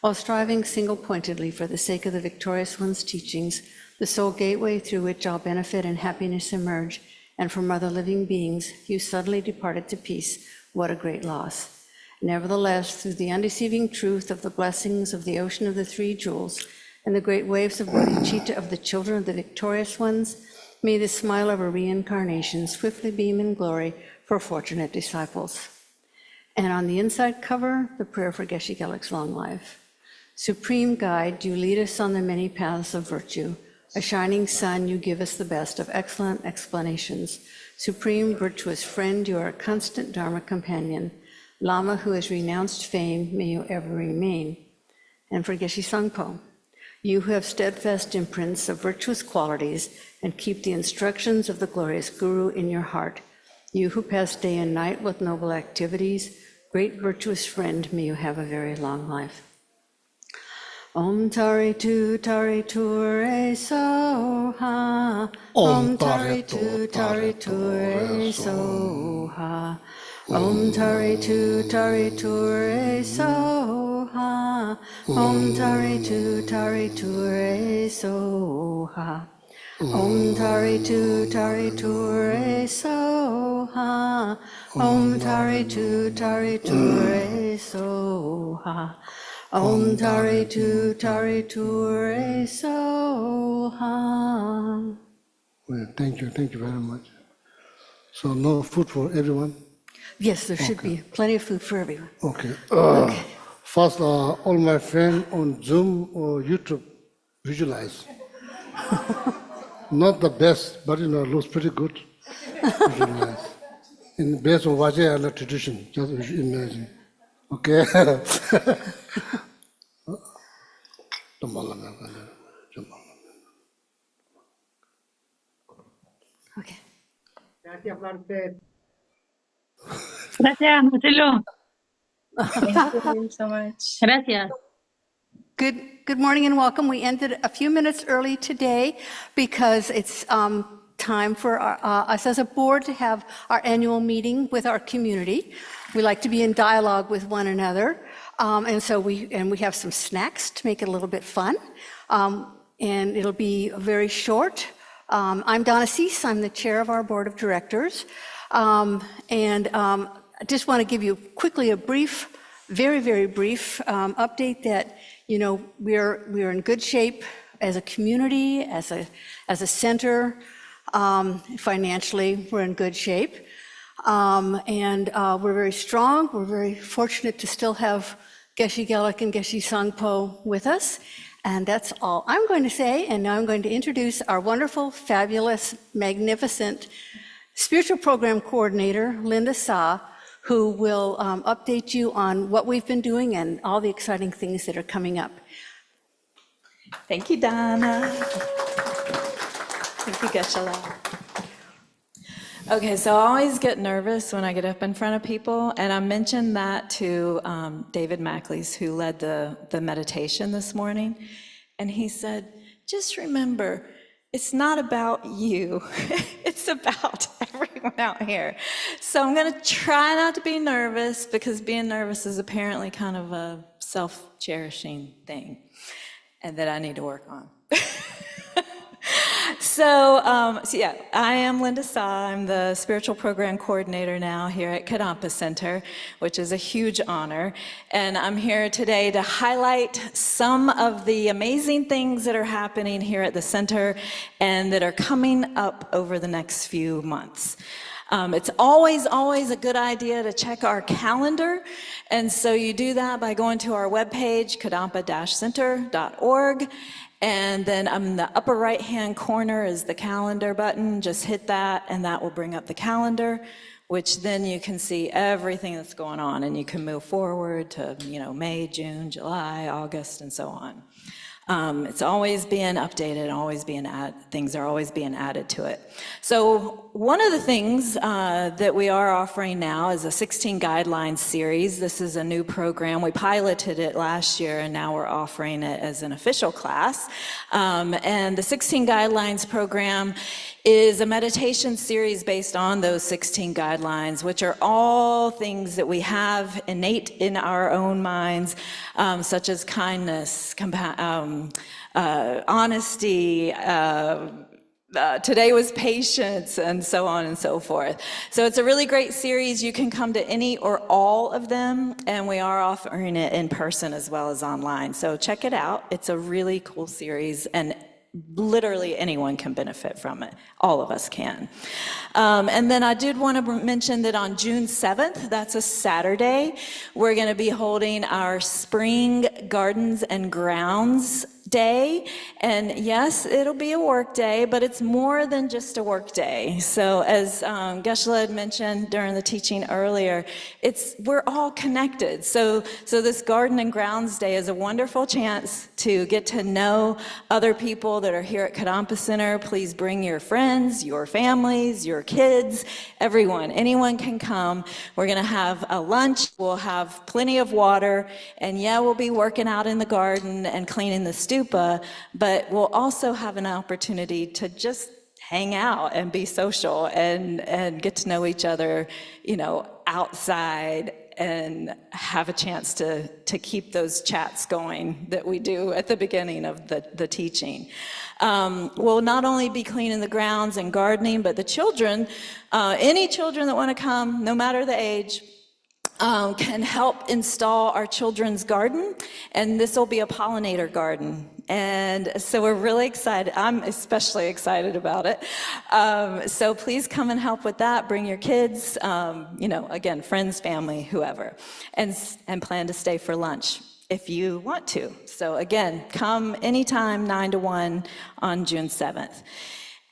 While striving single-pointedly for the sake of the victorious one's teachings, the sole gateway through which all benefit and happiness emerge, and from other living beings, you suddenly departed to peace. What a great loss. Nevertheless, through the undeceiving truth of the blessings of the ocean of the three jewels and the great waves of bodhicitta of the children of the victorious ones, may the smile of a reincarnation swiftly beam in glory for fortunate disciples. And on the inside cover, the prayer for Geshe Gelug's long life. Supreme Guide, you lead us on the many paths of virtue. A shining sun, you give us the best of excellent explanations. Supreme virtuous friend, you are a constant Dharma companion. Lama who has renounced fame, may you ever remain. And for Geshe Sangpo, you who have steadfast imprints of virtuous qualities and keep the instructions of the glorious Guru in your heart. You who pass day and night with noble activities, great virtuous friend, may you have a very long life. Om Tari Tu Re So Ha. Om Tari Tu Re So Ha. Om Tari Tu Re So Ha. Om Tari Tu Re So Ha. Om Tari Tu Re So Ha. Om Tari Tu Re So Ha. Om Tari Tu Re So Ha. Well, thank you very much. So no food for everyone? Yes, there should be plenty of food for everyone. Okay. First, all my friends on Zoom or YouTube, visualize. Not the best, but looks pretty good. Visualize. based on Vajayana tradition, just imagine. Okay. Okay. Gracias, Marcel. Gracias, Marcelo. Thank you so much. Gracias. Good morning and welcome. We ended a few minutes early today because it's time for us as a board to have our annual meeting with our community. We like to be in dialogue with one another. And so we have some snacks to make it a little bit fun. And it'll be very short. I'm Donna Cease. I'm the chair of our board of directors. I just want to give you quickly a brief, very, very brief update that, you know, we're in good shape as a community, as a center. Financially, we're in good shape. We're very strong. We're very fortunate to still have Geshe Gelik and Geshe Sangpo with us. And that's all I'm going to say. And now I'm going to introduce our wonderful, fabulous, magnificent spiritual program coordinator, Linda Sa, who will update you on what we've been doing and all the exciting things that are coming up. Thank you, Donna. Thank you, Geshe-la. Okay, so I always get nervous when I get up in front of people, and I mentioned that to David Mackleys, who led the meditation this morning, and he said, just remember, it's not about you, it's about everyone out here. So I'm gonna try not to be nervous, because being nervous is apparently kind of a self-cherishing thing, and that I need to work on. So yeah, I am Linda Sa. I'm the spiritual program coordinator now here at Kadampa Center, which is a huge honor. And I'm here today to highlight some of the amazing things that are happening here at the center and that are coming up over the next few months. It's always a good idea to check our calendar. And so you do that by going to our webpage, kadampa-center.org. And then in the upper right-hand corner is the calendar button. Just hit that, and that will bring up the calendar, which then you can see everything that's going on, and you can move forward to, you know, May, June, July, August, and so on. It's always being updated, things are always being added to it. So one of the things that we are offering now is a 16 Guidelines series. This is a new program. We piloted it last year, and now we're offering it as an official class. And the 16 Guidelines program is a meditation series based on those 16 guidelines, which are all things that we have innate in our own minds, such as kindness, honesty, today was patience, and so on and so forth. So it's a really great series. You can come to any or all of them, and we are offering it in person as well as online. So check it out. It's a really cool series, and literally anyone can benefit from it. All of us can. And then I did want to mention that on June 7th, that's a Saturday, we're going to be holding our Spring Gardens and Grounds Day. And yes, it'll be a work day, but it's more than just a work day. So as Geshe-la had mentioned during the teaching earlier, we're all connected. So this Garden and Grounds Day is a wonderful chance to get to know other people that are here at Kadampa Center. Please bring your friends, your families, your kids, everyone. Anyone can come. We're going to have a lunch. We'll have plenty of water. And yeah, we'll be working out in the garden and cleaning the stupa, but we'll also have an opportunity to just hang out and be social and get to know each other, you know, outside, and have a chance to keep those chats going that we do at the beginning of the teaching. We'll not only be cleaning the grounds and gardening, but the children, any children that want to come, no matter the age, can help install our children's garden, and this will be a pollinator garden. And so we're really excited. I'm especially excited about it. So please come and help with that. Bring your kids, you know, again, friends, family, whoever, and plan to stay for lunch if you want to. So again, come anytime, 9 to 1 on June 7th.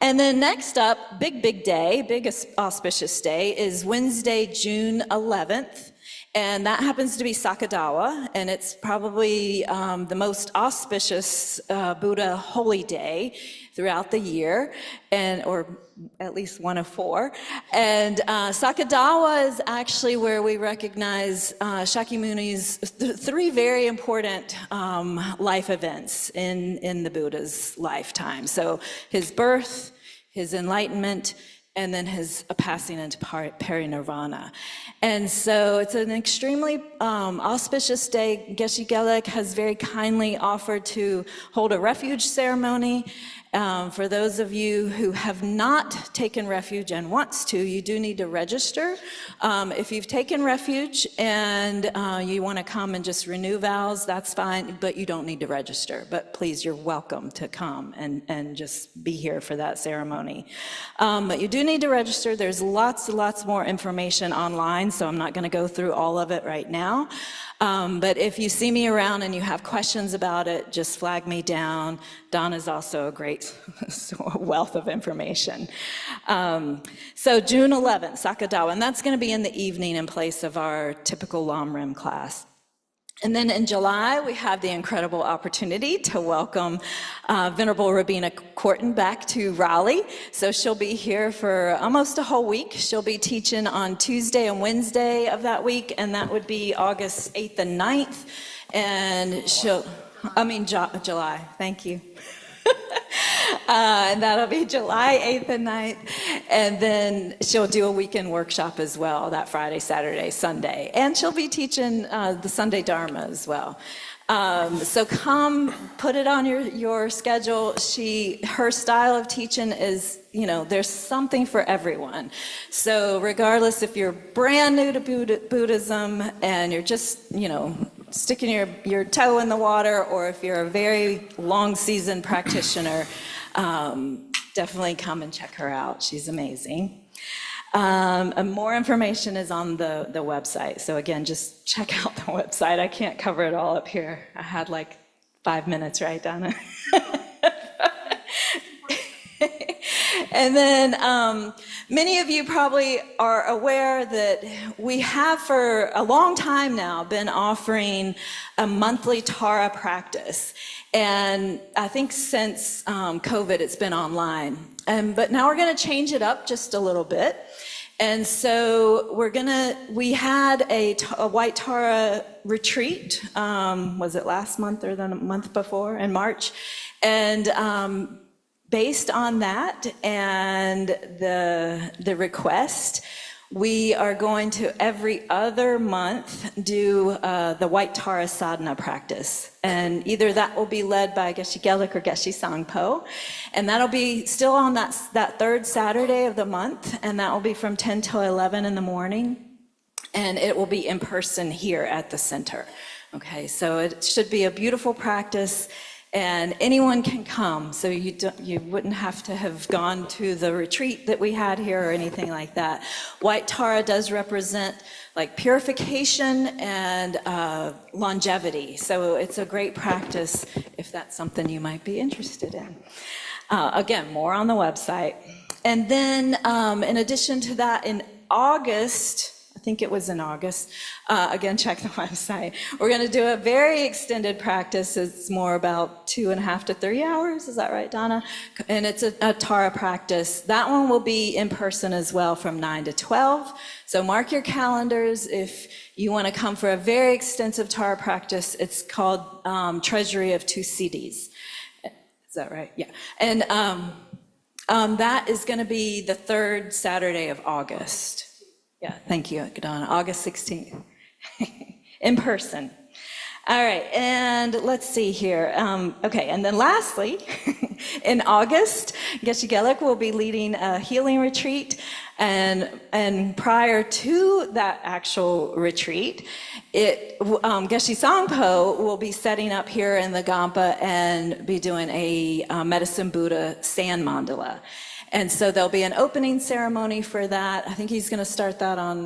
And then next up, big day, big auspicious day is Wednesday, June 11th. And that happens to be Sakadawa, and it's probably the most auspicious Buddha holy day throughout the year, or at least one of four. And Sakadawa is actually where we recognize Shakyamuni's three very important life events in the Buddha's lifetime. So his birth, his enlightenment, and then his passing into parinirvana. And so it's an extremely auspicious day. Geshe Gelek has very kindly offered to hold a refuge ceremony. For those of you who have not taken refuge and wants to, you do need to register. If you've taken refuge and you want to come and just renew vows, that's fine, but you don't need to register. But please, you're welcome to come and just be here for that ceremony. But you do need to register. There's lots more information online, so I'm not going to go through all of it right now. But if you see me around and you have questions about it, just flag me down. Donna's also a great wealth of information. So June 11th, Sakadawa, and that's going to be in the evening in place of our typical Lam class. And then in July, we have the incredible opportunity to welcome Venerable Rabina Corton back to Raleigh. So she'll be here for almost a whole week. She'll be teaching on Tuesday and Wednesday of that week, and that would be August 8th and 9th. And July, thank you. And that'll be July 8th and 9th. And then she'll do a weekend workshop as well, that Friday, Saturday, Sunday. And she'll be teaching the Sunday Dharma as well. So come, put it on your schedule. Her style of teaching is, there's something for everyone. So regardless if you're brand new to Buddhism and you're just, sticking your toe in the water, or if you're a very long seasoned practitioner, definitely come and check her out. She's amazing. And more information is on the website. So again, just check out the website. I can't cover it all up here. I had like 5 minutes, right, Donna? And then many of you probably are aware that we have for a long time now been offering a monthly Tara practice. And I think since COVID, it's been online. But now we're going to change it up just a little bit. And so we had a White Tara retreat, was it last month or the month before, in March? And based on that and the request, we are going to every other month do the White Tara sadhana practice. And either that will be led by Geshe Gelek or Geshe Sangpo. And that'll be still on that third Saturday of the month. And that will be from 10 till 11 in the morning. And it will be in person here at the center. Okay, so it should be a beautiful practice. And anyone can come, so you wouldn't have to have gone to the retreat that we had here or anything like that. White Tara does represent like purification and longevity, so it's a great practice if that's something you might be interested in. Again, more on the website. And then in addition to that, in August, I think it was in August. Again, check the website. We're going to do a very extended practice. It's more about 2.5 to 3 hours. Is that right, Donna? And it's a Tara practice. That one will be in person as well from 9 to 12. So mark your calendars if you want to come for a very extensive Tara practice. It's called Treasury of Two Siddhis. Is that right? Yeah. And that is going to be the third Saturday of August. Yeah, thank you, Donna. August 16th, in person. All right, and let's see here. Okay, and then lastly, in August, Geshe Gelek will be leading a healing retreat, and prior to that actual retreat, Geshe Sangpo will be setting up here in the Kadampa and be doing a Medicine Buddha sand mandala. And so there'll be an opening ceremony for that. I think he's going to start that on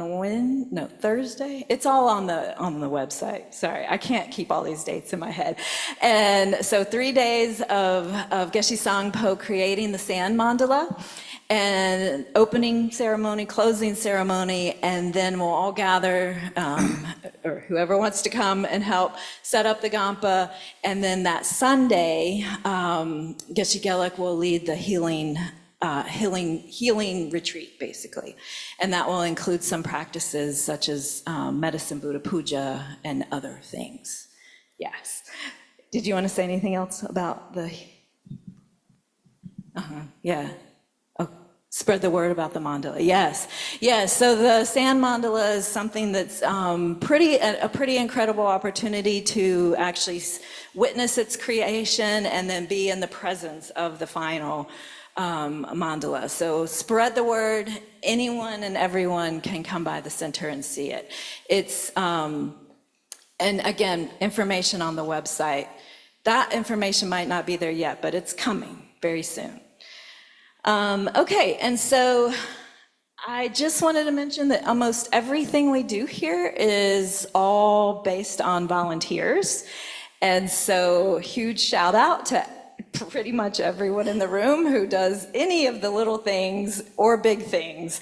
Thursday. It's all on the website. Sorry, I can't keep all these dates in my head. And so 3 days of Geshe Sangpo creating the sand mandala, and opening ceremony, closing ceremony, and then we'll all gather, or whoever wants to come and help set up the Gampa. And then that Sunday, Geshe Gelik will lead the healing retreat, basically. And that will include some practices such as medicine Buddha puja and other things. Yes. Did you want to say anything else about the, yeah. Spread the word about the mandala. Yes, yes. So the sand mandala is something that's a pretty incredible opportunity to actually witness its creation and then be in the presence of the final mandala. So spread the word. Anyone and everyone can come by the center and see it. It's and again, information on the website. That information might not be there yet, but it's coming very soon. Okay, and so I just wanted to mention that almost everything we do here is all based on volunteers. And so huge shout out to pretty much everyone in the room who does any of the little things or big things.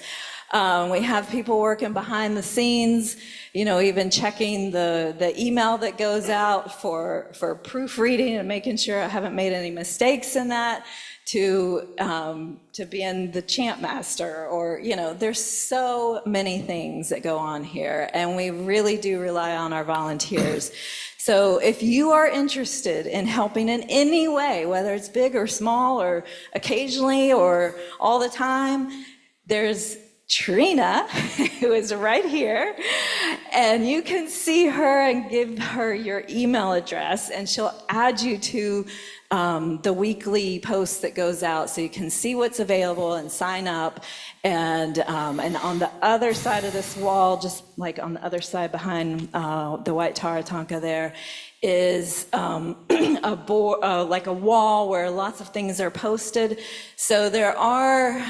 We have people working behind the scenes, even checking the email that goes out for proofreading and making sure I haven't made any mistakes in that. To being the chant master, or, there's so many things that go on here, and we really do rely on our volunteers. So if you are interested in helping in any way, whether it's big or small or occasionally or all the time, there's Trina, who is right here, and you can see her and give her your email address, and she'll add you to the weekly post that goes out, so you can see what's available and sign up. And on the other side of this wall, just like on the other side behind the white Taratanka there, is like a wall where lots of things are posted. So there are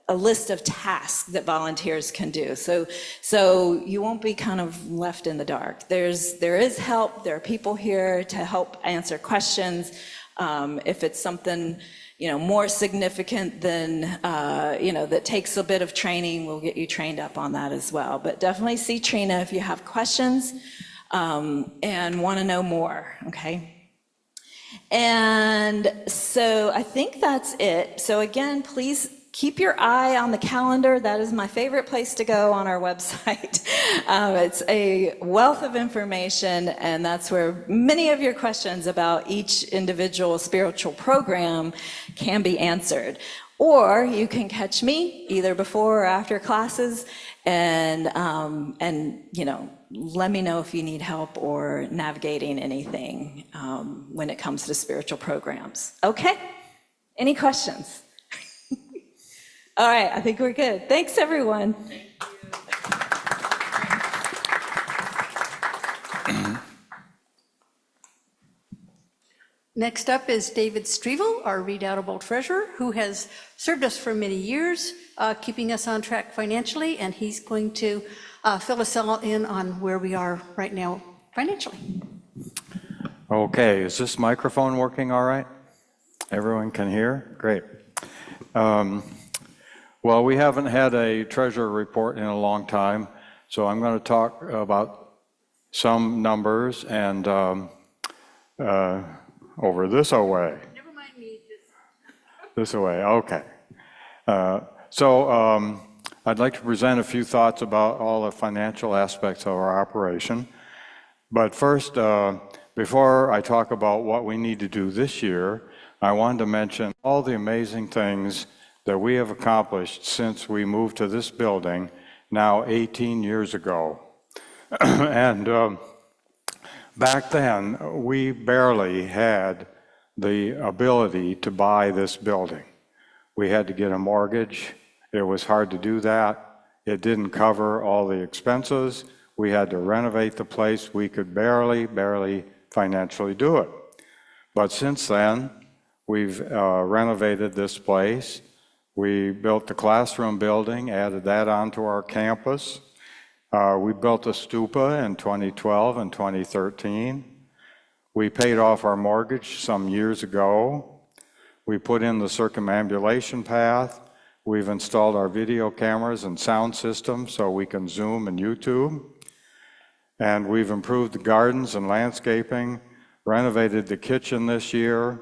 a list of tasks that volunteers can do. So you won't be kind of left in the dark. There is help. There are people here to help answer questions. If it's something, more significant than, that takes a bit of training, we'll get you trained up on that as well. But definitely see Trina if you have questions and want to know more, okay? And so I think that's it. So again, please keep your eye on the calendar. That is my favorite place to go on our website. It's a wealth of information, and that's where many of your questions about each individual spiritual program can be answered. Or you can catch me either before or after classes, and let me know if you need help or navigating anything when it comes to spiritual programs. Okay? Any questions? All right, I think we're good. Thanks, everyone. Next up is David Strevel, our redoubtable treasurer, who has served us for many years, keeping us on track financially, and he's going to fill us all in on where we are right now financially. Okay, is this microphone working all right? Everyone can hear? Great. Well, we haven't had a treasurer report in a long time, so I'm going to talk about some numbers and over this way. Never mind me. This way, okay. So I'd like to present a few thoughts about all the financial aspects of our operation. But first, before I talk about what we need to do this year, I wanted to mention all the amazing things that we have accomplished since we moved to this building now 18 years ago. And back then, we barely had the ability to buy this building. We had to get a mortgage. It was hard to do that. It didn't cover all the expenses. We had to renovate the place. We could barely financially do it. But since then, We've renovated this place. We built the classroom building, added that onto our campus. We built a stupa in 2012 and 2013. We paid off our mortgage some years ago. We put in the circumambulation path. We've installed our video cameras and sound system so we can Zoom and YouTube. And we've improved the gardens and landscaping, renovated the kitchen this year.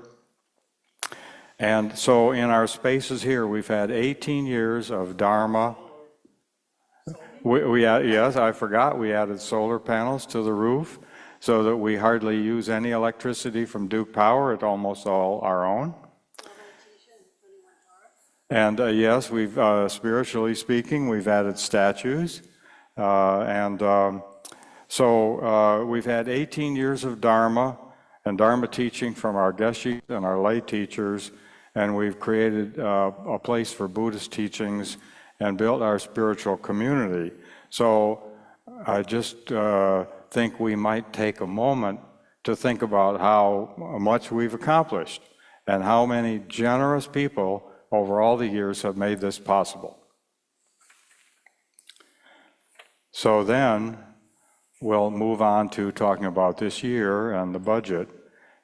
And so in our spaces here, we've had 18 years of Dharma. Yes, I forgot, we added solar panels to the roof so that we hardly use any electricity from Duke Power. It's almost all our own. And yes, we've, spiritually speaking, we've added statues. So we've had 18 years of Dharma and Dharma teaching from our geshe and our lay teachers, and we've created a place for Buddhist teachings and built our spiritual community. So I just think we might take a moment to think about how much we've accomplished and how many generous people over all the years have made this possible. So then we'll move on to talking about this year and the budget.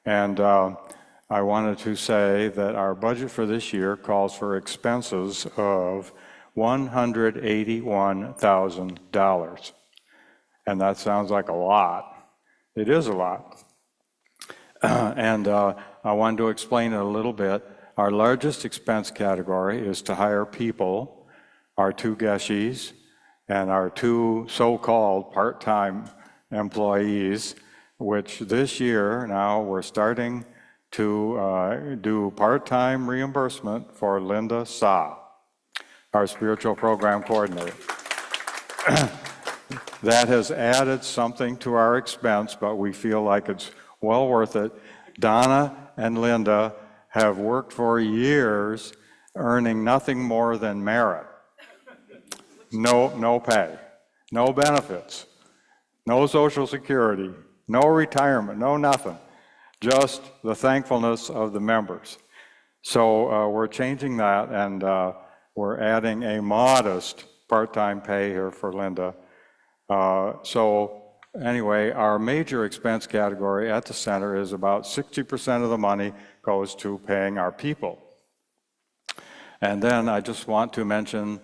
And I wanted to say that our budget for this year calls for expenses of $181,000. And that sounds like a lot. It is a lot. And I wanted to explain it a little bit. Our largest expense category is to hire people, our 2 geshis, and our 2 so-called part-time employees, which this year now we're starting to do part-time reimbursement for Linda Sa, our spiritual program coordinator. That has added something to our expense, but we feel like it's well worth it. Donna and Linda have worked for years, earning nothing more than merit. No pay, no benefits, no Social Security, no retirement, no nothing. Just the thankfulness of the members. So we're changing that, and we're adding a modest part-time pay here for Linda. So anyway, our major expense category at the center is about 60% of the money goes to paying our people. And then I just want to mention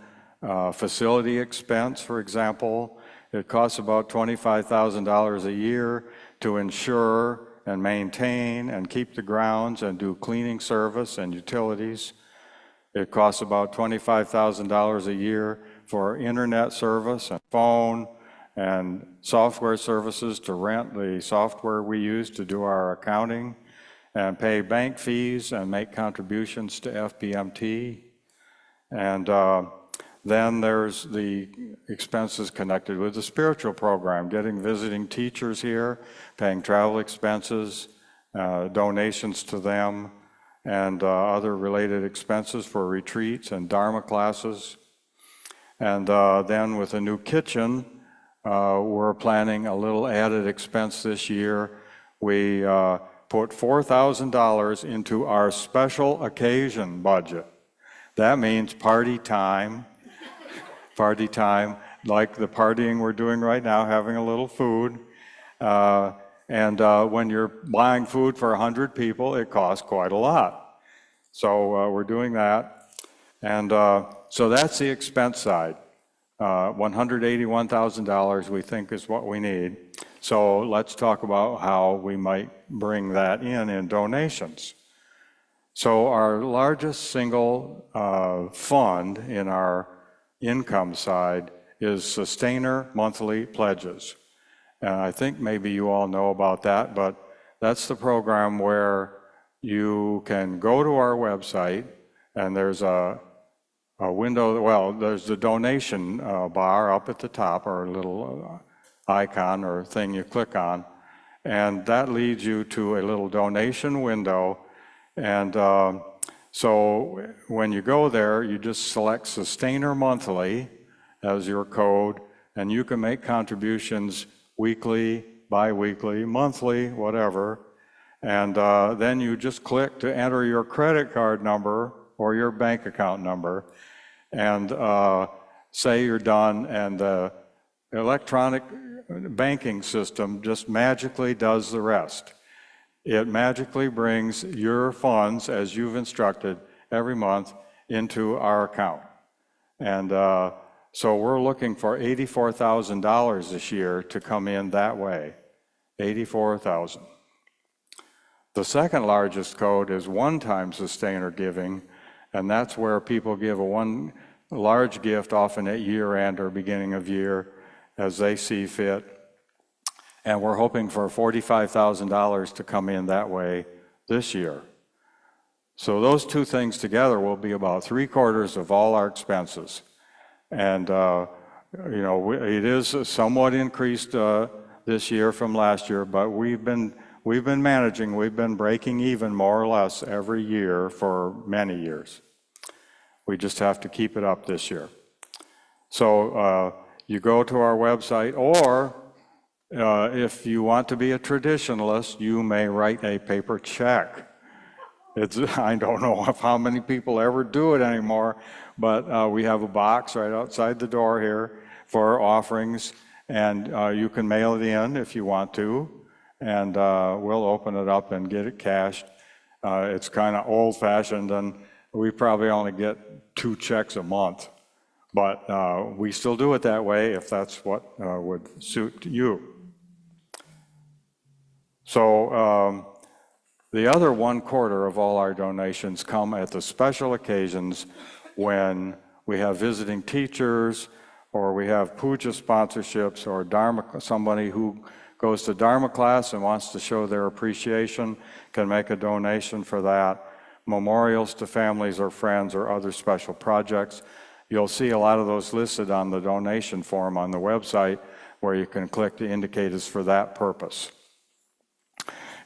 facility expense, for example. It costs about $25,000 a year to insure and maintain and keep the grounds and do cleaning service and utilities. It costs about $25,000 a year for internet service and phone and software services to rent the software we use to do our accounting and pay bank fees and make contributions to FPMT. And then there's the expenses connected with the spiritual program, getting visiting teachers here, paying travel expenses, donations to them, and other related expenses for retreats and Dharma classes. And then with a new kitchen, we're planning a little added expense this year. We put $4,000 into our special occasion budget. That means party time, like the partying we're doing right now, having a little food. And when you're buying food for 100 people, it costs quite a lot. So we're doing that. And so that's the expense side. $181,000 we think is what we need. So let's talk about how we might bring that in donations. So our largest single fund in our income side is Sustainer Monthly Pledges. And I think maybe you all know about that, but that's the program where you can go to our website and there's a window, well, there's the donation bar up at the top, or a little icon or thing you click on, and that leads you to a little donation window. And so when you go there, you just select Sustainer Monthly as your code, and you can make contributions weekly, bi-weekly, monthly, whatever. And then you just click to enter your credit card number or your bank account number and say you're done, and the electronic banking system just magically does the rest. It magically brings your funds, as you've instructed, every month into our account. And so we're looking for $84,000 this year to come in that way, 84,000. The second largest code is one-time sustainer giving, and that's where people give a large gift, often at year-end or beginning of year, as they see fit. And we're hoping for $45,000 to come in that way this year. So those two things together will be about 3/4 of all our expenses. And you know, it is somewhat increased this year from last year, but we've been managing, we've been breaking even more or less every year for many years. We just have to keep it up this year. So you go to our website, or if you want to be a traditionalist, you may write a paper check. I don't know how many people ever do it anymore, but we have a box right outside the door here for offerings, and you can mail it in if you want to, and we'll open it up and get it cashed. It's kind of old-fashioned, and we probably only get 2 checks a month, but we still do it that way if that's what would suit you. So the other 1/4 of all our donations come at the special occasions when we have visiting teachers, or we have puja sponsorships, or Dharma, somebody who goes to Dharma class and wants to show their appreciation can make a donation for that. Memorials to families or friends or other special projects. You'll see a lot of those listed on the donation form on the website, where you can click to indicate it's for that purpose.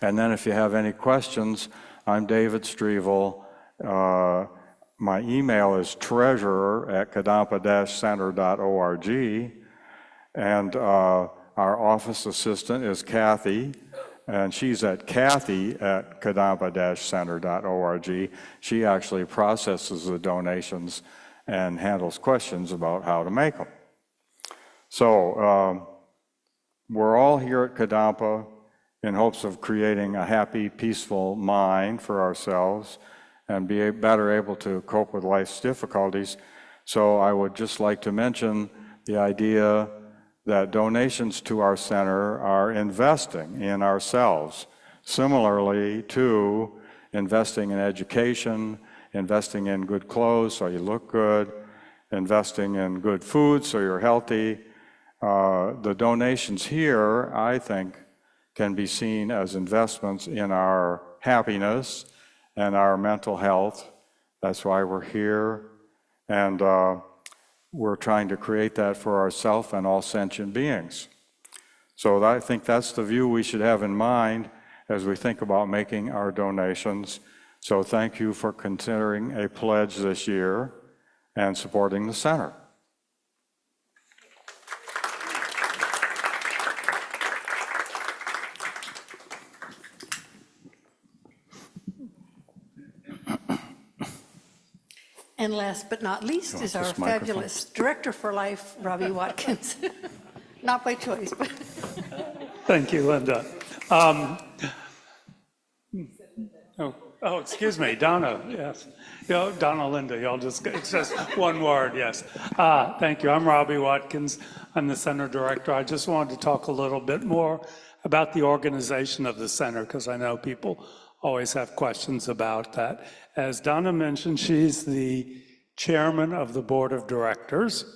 And then if you have any questions, I'm David Strevel. My email is treasurer@kadampa-center.org, and our office assistant is Kathy, and she's at Kathy@kadampa-center.org. She actually processes the donations and handles questions about how to make them. So we're all here at Kadampa in hopes of creating a happy, peaceful mind for ourselves and be better able to cope with life's difficulties. So I would just like to mention the idea that donations to our center are investing in ourselves, similarly to investing in education, investing in good clothes so you look good, investing in good food so you're healthy. The donations here, I think, can be seen as investments in our happiness and our mental health. That's why we're here. And we're trying to create that for ourselves and all sentient beings. So I think that's the view we should have in mind as we think about making our donations. So thank you for considering a pledge this year and supporting the center. And last but not least is our fabulous Director for Life, Robbie Watkins. Not by choice, but. Thank you, Linda. Excuse me, Donna, yes. Donna, Linda, y'all just, it's just one word, yes. Thank you, I'm Robbie Watkins. I'm the center director. I just wanted to talk a little bit more about the organization of the center, because I know people always have questions about that. As Donna mentioned, she's the chairman of the board of directors.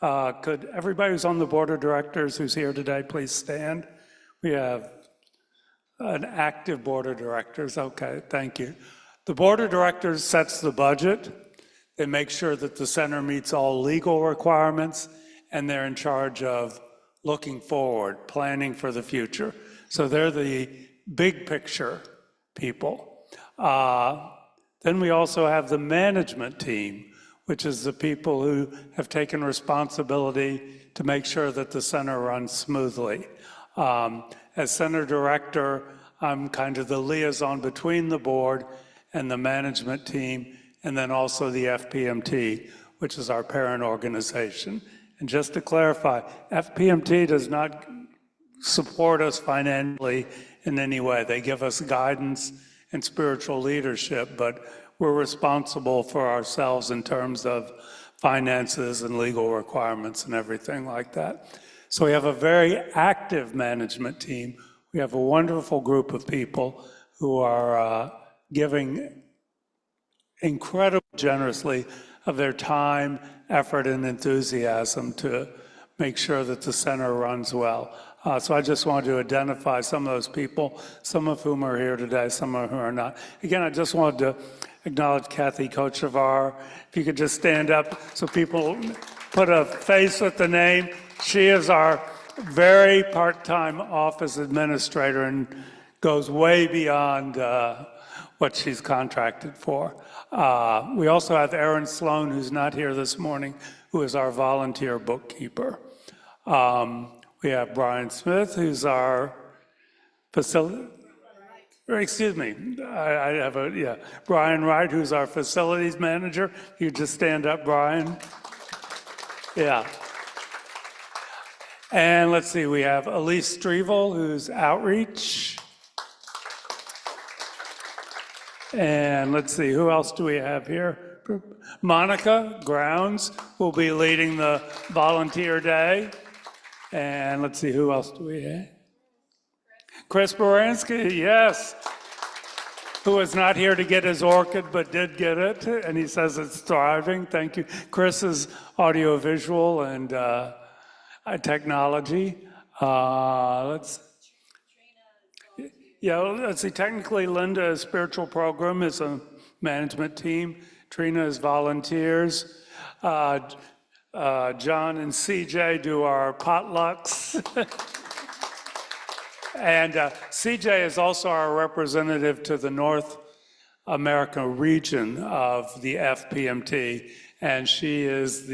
Could everybody who's on the board of directors who's here today please stand? We have an active board of directors. Okay, thank you. The board of directors sets the budget. They make sure that the center meets all legal requirements, and they're in charge of looking forward, planning for the future. So they're the big picture people. Then we also have the management team, which is the people who have taken responsibility to make sure that the center runs smoothly. As center director, I'm kind of the liaison between the board and the management team, and then also the FPMT, which is our parent organization. And just to clarify, FPMT does not support us financially in any way. They give us guidance and spiritual leadership, but we're responsible for ourselves in terms of finances and legal requirements and everything like that. So we have a very active management team. We have a wonderful group of people who are giving incredibly generously of their time, effort, and enthusiasm to make sure that the center runs well. So I just wanted to identify some of those people, some of whom are here today, some of whom are not. Again, I just wanted to acknowledge Kathy Kochevar. If you could just stand up so people put a face with the name. She is our very part-time office administrator and goes way beyond what she's contracted for. We also have Erin Sloan, who's not here this morning, who is our volunteer bookkeeper. We have Brian Smith, who's our Brian Wright, who's our facilities manager. You just stand up, Brian. Yeah. And let's see, we have Elise Strevel, who's outreach. And let's see, who else do we have here? Monica Grounds will be leading the volunteer day. And let's see, who else do we have? Chris Baranski, yes, who is not here to get his orchid, but did get it, and he says it's thriving. Thank you. Chris is audiovisual and technology. Let's see. Technically, Linda is spiritual program, is a management team. Trina is volunteers. John and CJ do our potlucks. And CJ is also our representative to the North America region of the FPMT, and she's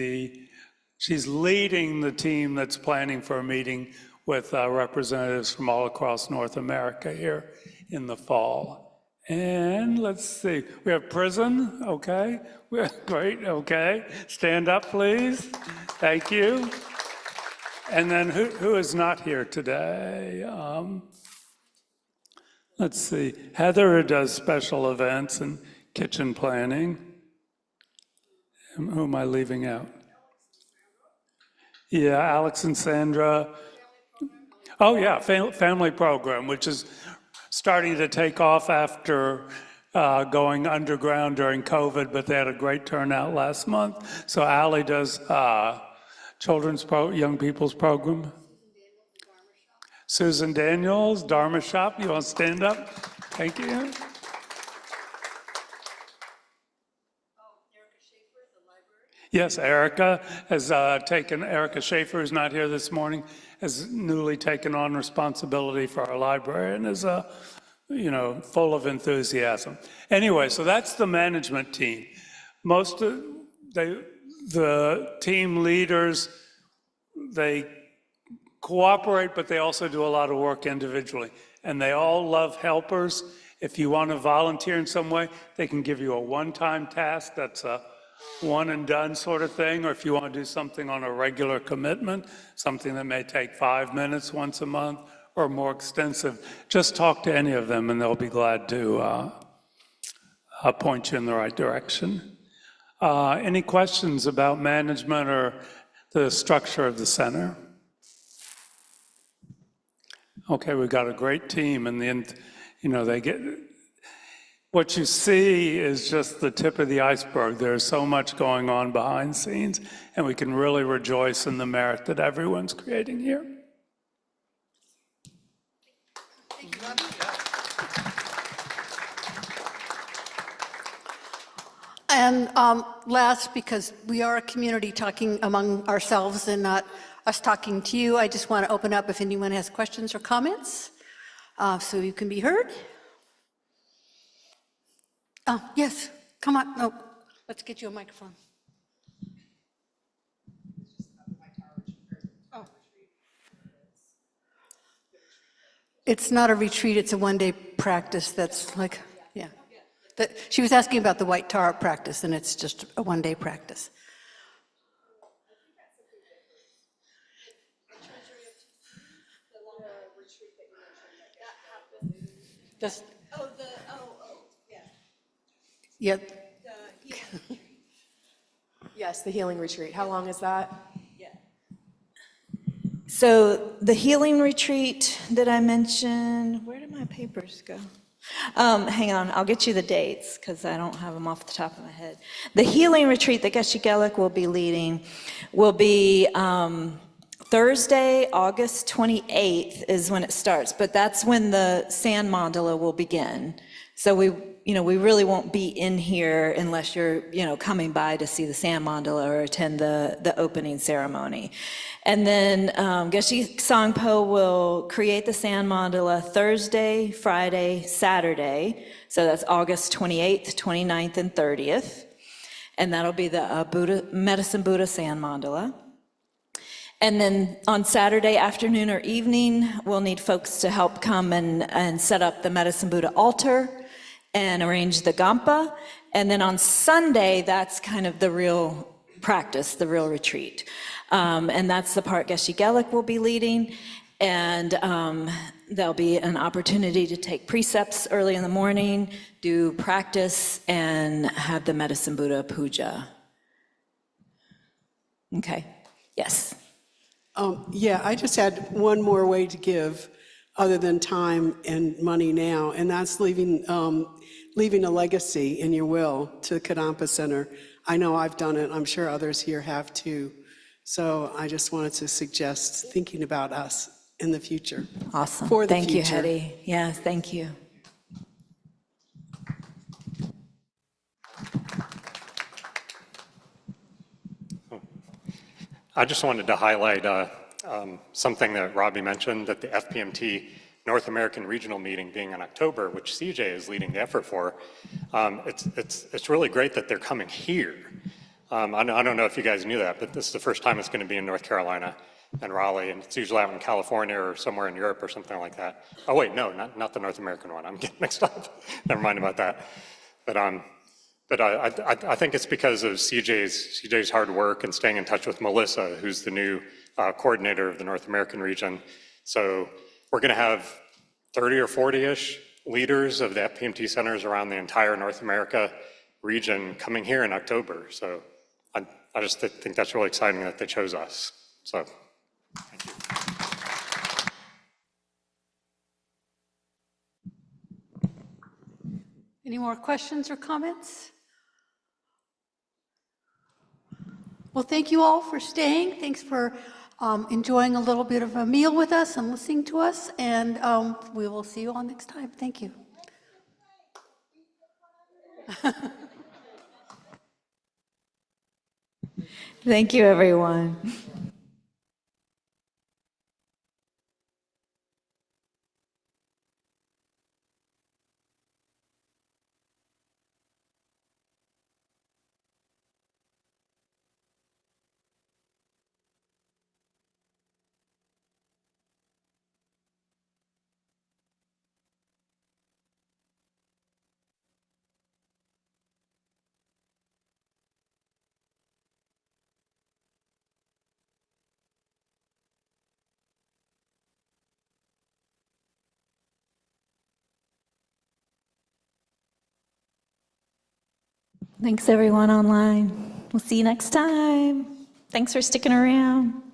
leading the team that's planning for a meeting with representatives from all across North America here in the fall. And let's see, we have prison, okay. Great, okay. Stand up, please. Thank you. And then who is not here today? Let's see, Heather does special events and kitchen planning. Who am I leaving out? Yeah, Alex and Sandra. Oh yeah, family program, which is starting to take off after going underground during COVID, but they had a great turnout last month. So Allie does young people's program. Susan Daniels, Dharma Shop, you want to stand up? Thank you. Yes, Erica has Erica Schaefer, who's not here this morning, has newly taken on responsibility for our library and is full of enthusiasm. Anyway, so that's the management team. Most of the team leaders, they cooperate, but they also do a lot of work individually. And they all love helpers. If you want to volunteer in some way, they can give you a one-time task that's a one and done sort of thing, or if you want to do something on a regular commitment, something that may take 5 minutes once a month or more extensive, just talk to any of them and they'll be glad to point you in the right direction. Any questions about management or the structure of the center? Okay, we've got a great team, and they get. What you see is just the tip of the iceberg. There's so much going on behind the scenes, and we can really rejoice in the merit that everyone's creating here. Thank you, Robbie. And last, because we are a community talking among ourselves and not us talking to you, I just want to open up if anyone has questions or comments, so you can be heard. Oh, yes, come on. No, let's get you a microphone. Oh. It's not a retreat, it's a one-day practice that's like, yeah. She was asking about the white tar practice, and it's just a one-day practice. Just, yeah. Yes, the healing retreat. How long is that? So the healing retreat that I mentioned, where did my papers go? Hang on, I'll get you the dates because I don't have them off the top of my head. The healing retreat that Geshe Gelik will be leading will be Thursday, August 28th is when it starts, but that's when the sand mandala will begin. So we really won't be in here unless you're, coming by to see the sand mandala or attend the opening ceremony. And then Geshe Sangpo will create the sand mandala Thursday, Friday, Saturday. So that's August 28th, 29th, and 30th. And that'll be the Medicine Buddha sand mandala. And then on Saturday afternoon or evening, we'll need folks to help come and set up the Medicine Buddha altar and arrange the Kadampa. And then on Sunday, that's kind of the real practice, the real retreat. And that's the part Geshe Gelik will be leading. And there'll be an opportunity to take precepts early in the morning, do practice, and have the Medicine Buddha puja. Okay, yes. Yeah, I just had one more way to give other than time and money now, and that's leaving a legacy in your will to the Kadampa Center. I know I've done it. I'm sure others here have too. So I just wanted to suggest thinking about us in the future. Awesome. For the thank future. you, Hetty. Yeah, thank you. I just wanted to highlight something that Robbie mentioned, that the FPMT North American Regional Meeting being in October, which CJ is leading the effort for. It's really great that they're coming here. I don't know if you guys knew that, but this is the first time it's going to be in North Carolina and Raleigh, and it's usually out in California or somewhere in Europe or something like that. Oh wait, no, not the North American one. I'm getting mixed up. Never mind about that. But I think it's because of CJ's hard work and staying in touch with Melissa, who's the new coordinator of the North American region. So we're going to have 30 or 40-ish leaders of the FPMT centers around the entire North America region coming here in October. So I just think that's really exciting that they chose us. So thank you. Any more questions or comments? Well, thank you all for staying. Thanks for enjoying a little bit of a meal with us and listening to us. And we will see you all next time. Thank you. Thank you, everyone. Thanks, everyone online. We'll see you next time. Thanks for sticking around.